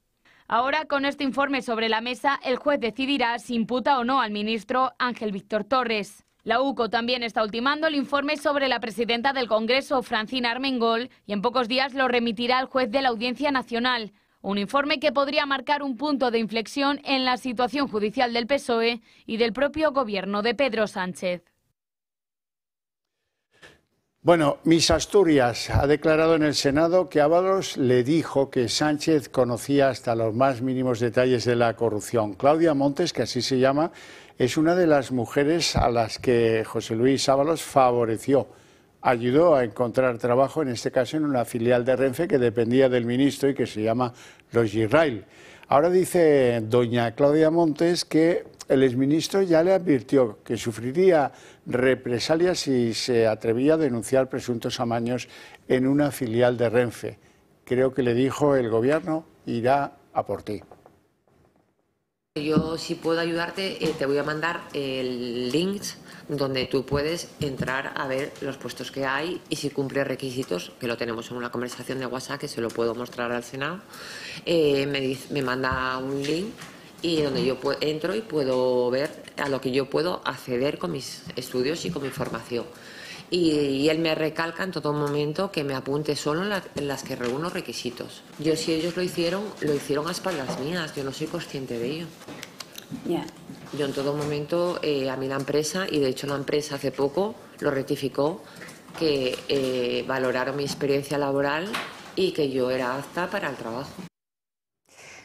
Ahora, con este informe sobre la mesa, el juez decidirá si imputa o no al ministro Ángel Víctor Torres. La UCO también está ultimando el informe sobre la presidenta del Congreso, Francina Armengol, y en pocos días lo remitirá al juez de la Audiencia Nacional. Un informe que podría marcar un punto de inflexión en la situación judicial del PSOE y del propio gobierno de Pedro Sánchez. Bueno, Miss Asturias ha declarado en el Senado que Ábalos le dijo que Sánchez conocía hasta los más mínimos detalles de la corrupción. Claudia Montes, que así se llama, es una de las mujeres a las que José Luis Ábalos favoreció. Ayudó a encontrar trabajo, en este caso en una filial de Renfe que dependía del ministro y que se llama Logirail. Ahora dice doña Claudia Montes que el exministro ya le advirtió que sufriría represalias si se atrevía a denunciar presuntos amaños en una filial de Renfe. Creo que le dijo el gobierno irá a por ti. Yo, si puedo ayudarte, te voy a mandar el link donde tú puedes entrar a ver los puestos que hay y si cumple requisitos, que lo tenemos en una conversación de WhatsApp que se lo puedo mostrar al Senado. Me manda un link y donde yo entro y puedo ver a lo que yo puedo acceder con mis estudios y con mi formación. y él me recalca en todo momento que me apunte solo en las que reúno requisitos. Yo, si ellos lo hicieron a espaldas mías, yo no soy consciente de ello. Yo en todo momento, a mí la empresa, y de hecho la empresa hace poco lo rectificó, que valoraron mi experiencia laboral y que yo era apta para el trabajo.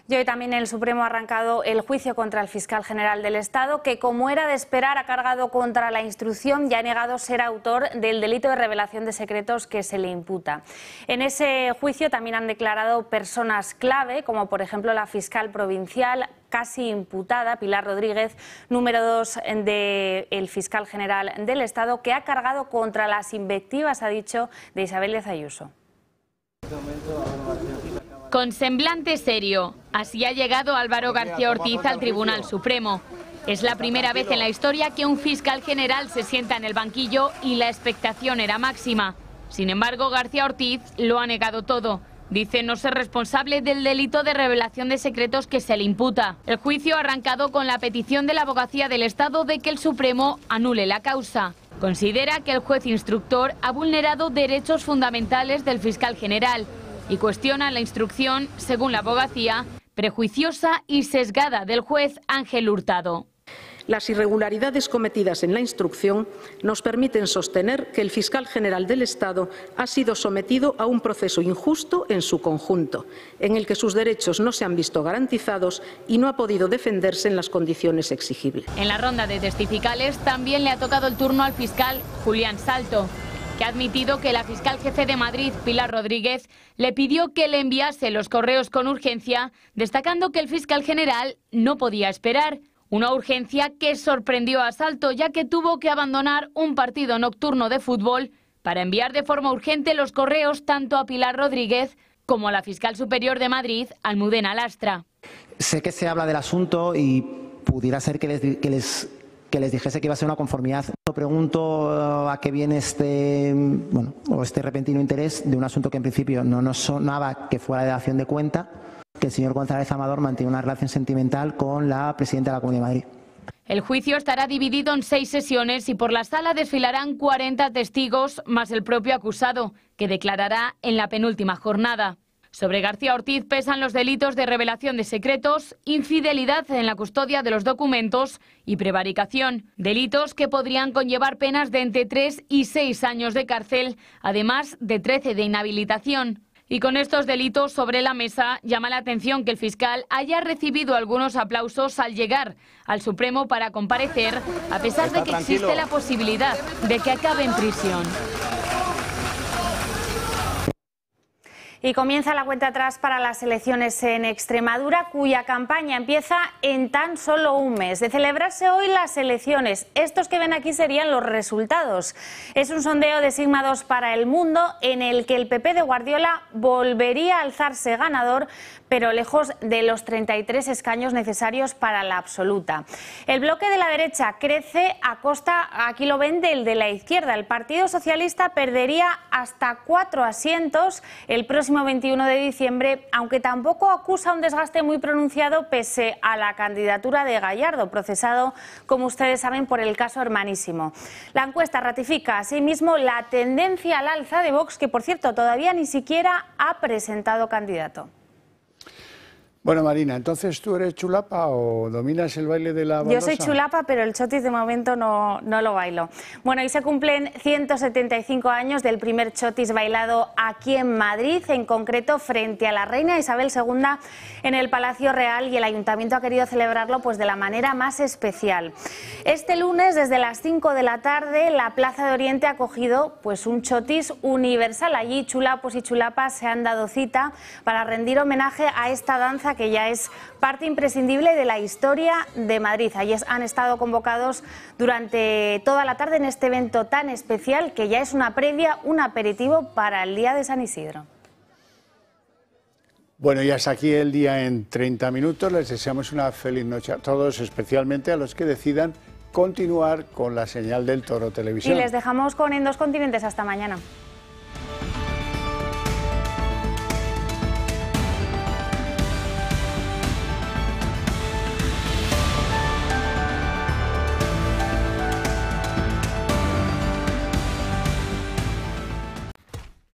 Y hoy también el Supremo ha arrancado el juicio contra el fiscal general del Estado, que, como era de esperar, ha cargado contra la instrucción y ha negado ser autor del delito de revelación de secretos que se le imputa. En ese juicio también han declarado personas clave, como por ejemplo la fiscal provincial casi imputada, Pilar Rodríguez, número 2 del fiscal general del Estado, que ha cargado contra las invectivas, ha dicho, de Isabel Díaz Ayuso. Con semblante serio, así ha llegado Álvaro García Ortiz al Tribunal Supremo. Es la primera vez en la historia que un fiscal general se sienta en el banquillo y la expectación era máxima. Sin embargo, García Ortiz lo ha negado todo. Dice no ser responsable del delito de revelación de secretos que se le imputa. El juicio ha arrancado con la petición de la Abogacía del Estado de que el Supremo anule la causa. Considera que el juez instructor ha vulnerado derechos fundamentales del fiscal general y cuestiona la instrucción, según la abogacía, prejuiciosa y sesgada del juez Ángel Hurtado. Las irregularidades cometidas en la instrucción nos permiten sostener que el fiscal general del Estado ha sido sometido a un proceso injusto en su conjunto, en el que sus derechos no se han visto garantizados y no ha podido defenderse en las condiciones exigibles. En la ronda de testificales también le ha tocado el turno al fiscal Julián Salto, que ha admitido que la fiscal jefe de Madrid, Pilar Rodríguez, le pidió que le enviase los correos con urgencia, destacando que el fiscal general no podía esperar. Una urgencia que sorprendió a Salto, ya que tuvo que abandonar un partido nocturno de fútbol para enviar de forma urgente los correos tanto a Pilar Rodríguez como a la fiscal superior de Madrid, Almudena Lastra. Sé que se habla del asunto y pudiera ser que les dijese que iba a ser una conformidad. Pregunto a qué viene este repentino interés de un asunto que en principio no nos sonaba que fuera de dación de cuenta, que el señor González Amador mantiene una relación sentimental con la presidenta de la Comunidad de Madrid. El juicio estará dividido en 6 sesiones y por la sala desfilarán 40 testigos más el propio acusado, que declarará en la penúltima jornada. Sobre García Ortiz pesan los delitos de revelación de secretos, infidelidad en la custodia de los documentos y prevaricación, delitos que podrían conllevar penas de entre 3 y 6 años de cárcel, además de 13 de inhabilitación. Y con estos delitos sobre la mesa, llama la atención que el fiscal haya recibido algunos aplausos al llegar al Supremo para comparecer, a pesar de que existe la posibilidad de que acabe en prisión. Y comienza la cuenta atrás para las elecciones en Extremadura, cuya campaña empieza en tan solo un mes. De celebrarse hoy las elecciones, estos que ven aquí serían los resultados. Es un sondeo de Sigma 2 para El Mundo en el que el PP de Guardiola volvería a alzarse ganador, pero lejos de los 33 escaños necesarios para la absoluta. El bloque de la derecha crece a costa, aquí lo ven, del de la izquierda. El Partido Socialista perdería hasta 4 asientos el próximo 21 de diciembre, aunque tampoco acusa un desgaste muy pronunciado pese a la candidatura de Gallardo, procesado, como ustedes saben, por el caso Hermanísimo. La encuesta ratifica asimismo la tendencia al alza de Vox, que por cierto todavía ni siquiera ha presentado candidato. Bueno, Marina, entonces ¿tú eres chulapa o dominas el baile de la baldosa? Yo soy chulapa, pero el chotis de momento no lo bailo. Bueno, hoy se cumplen 175 años del primer chotis bailado aquí en Madrid, en concreto frente a la reina Isabel II en el Palacio Real, y el Ayuntamiento ha querido celebrarlo pues de la manera más especial. Este lunes, desde las 5 de la tarde, la Plaza de Oriente ha acogido pues un chotis universal. Allí chulapos y chulapas se han dado cita para rendir homenaje a esta danza que ya es parte imprescindible de la historia de Madrid. Allí han estado convocados durante toda la tarde en este evento tan especial que ya es una previa, un aperitivo para el día de San Isidro. Bueno, y hasta aquí el día en 30 minutos. Les deseamos una feliz noche a todos, especialmente a los que decidan continuar con la señal del Toro Televisión. Y les dejamos con En Dos Continentes. Hasta mañana.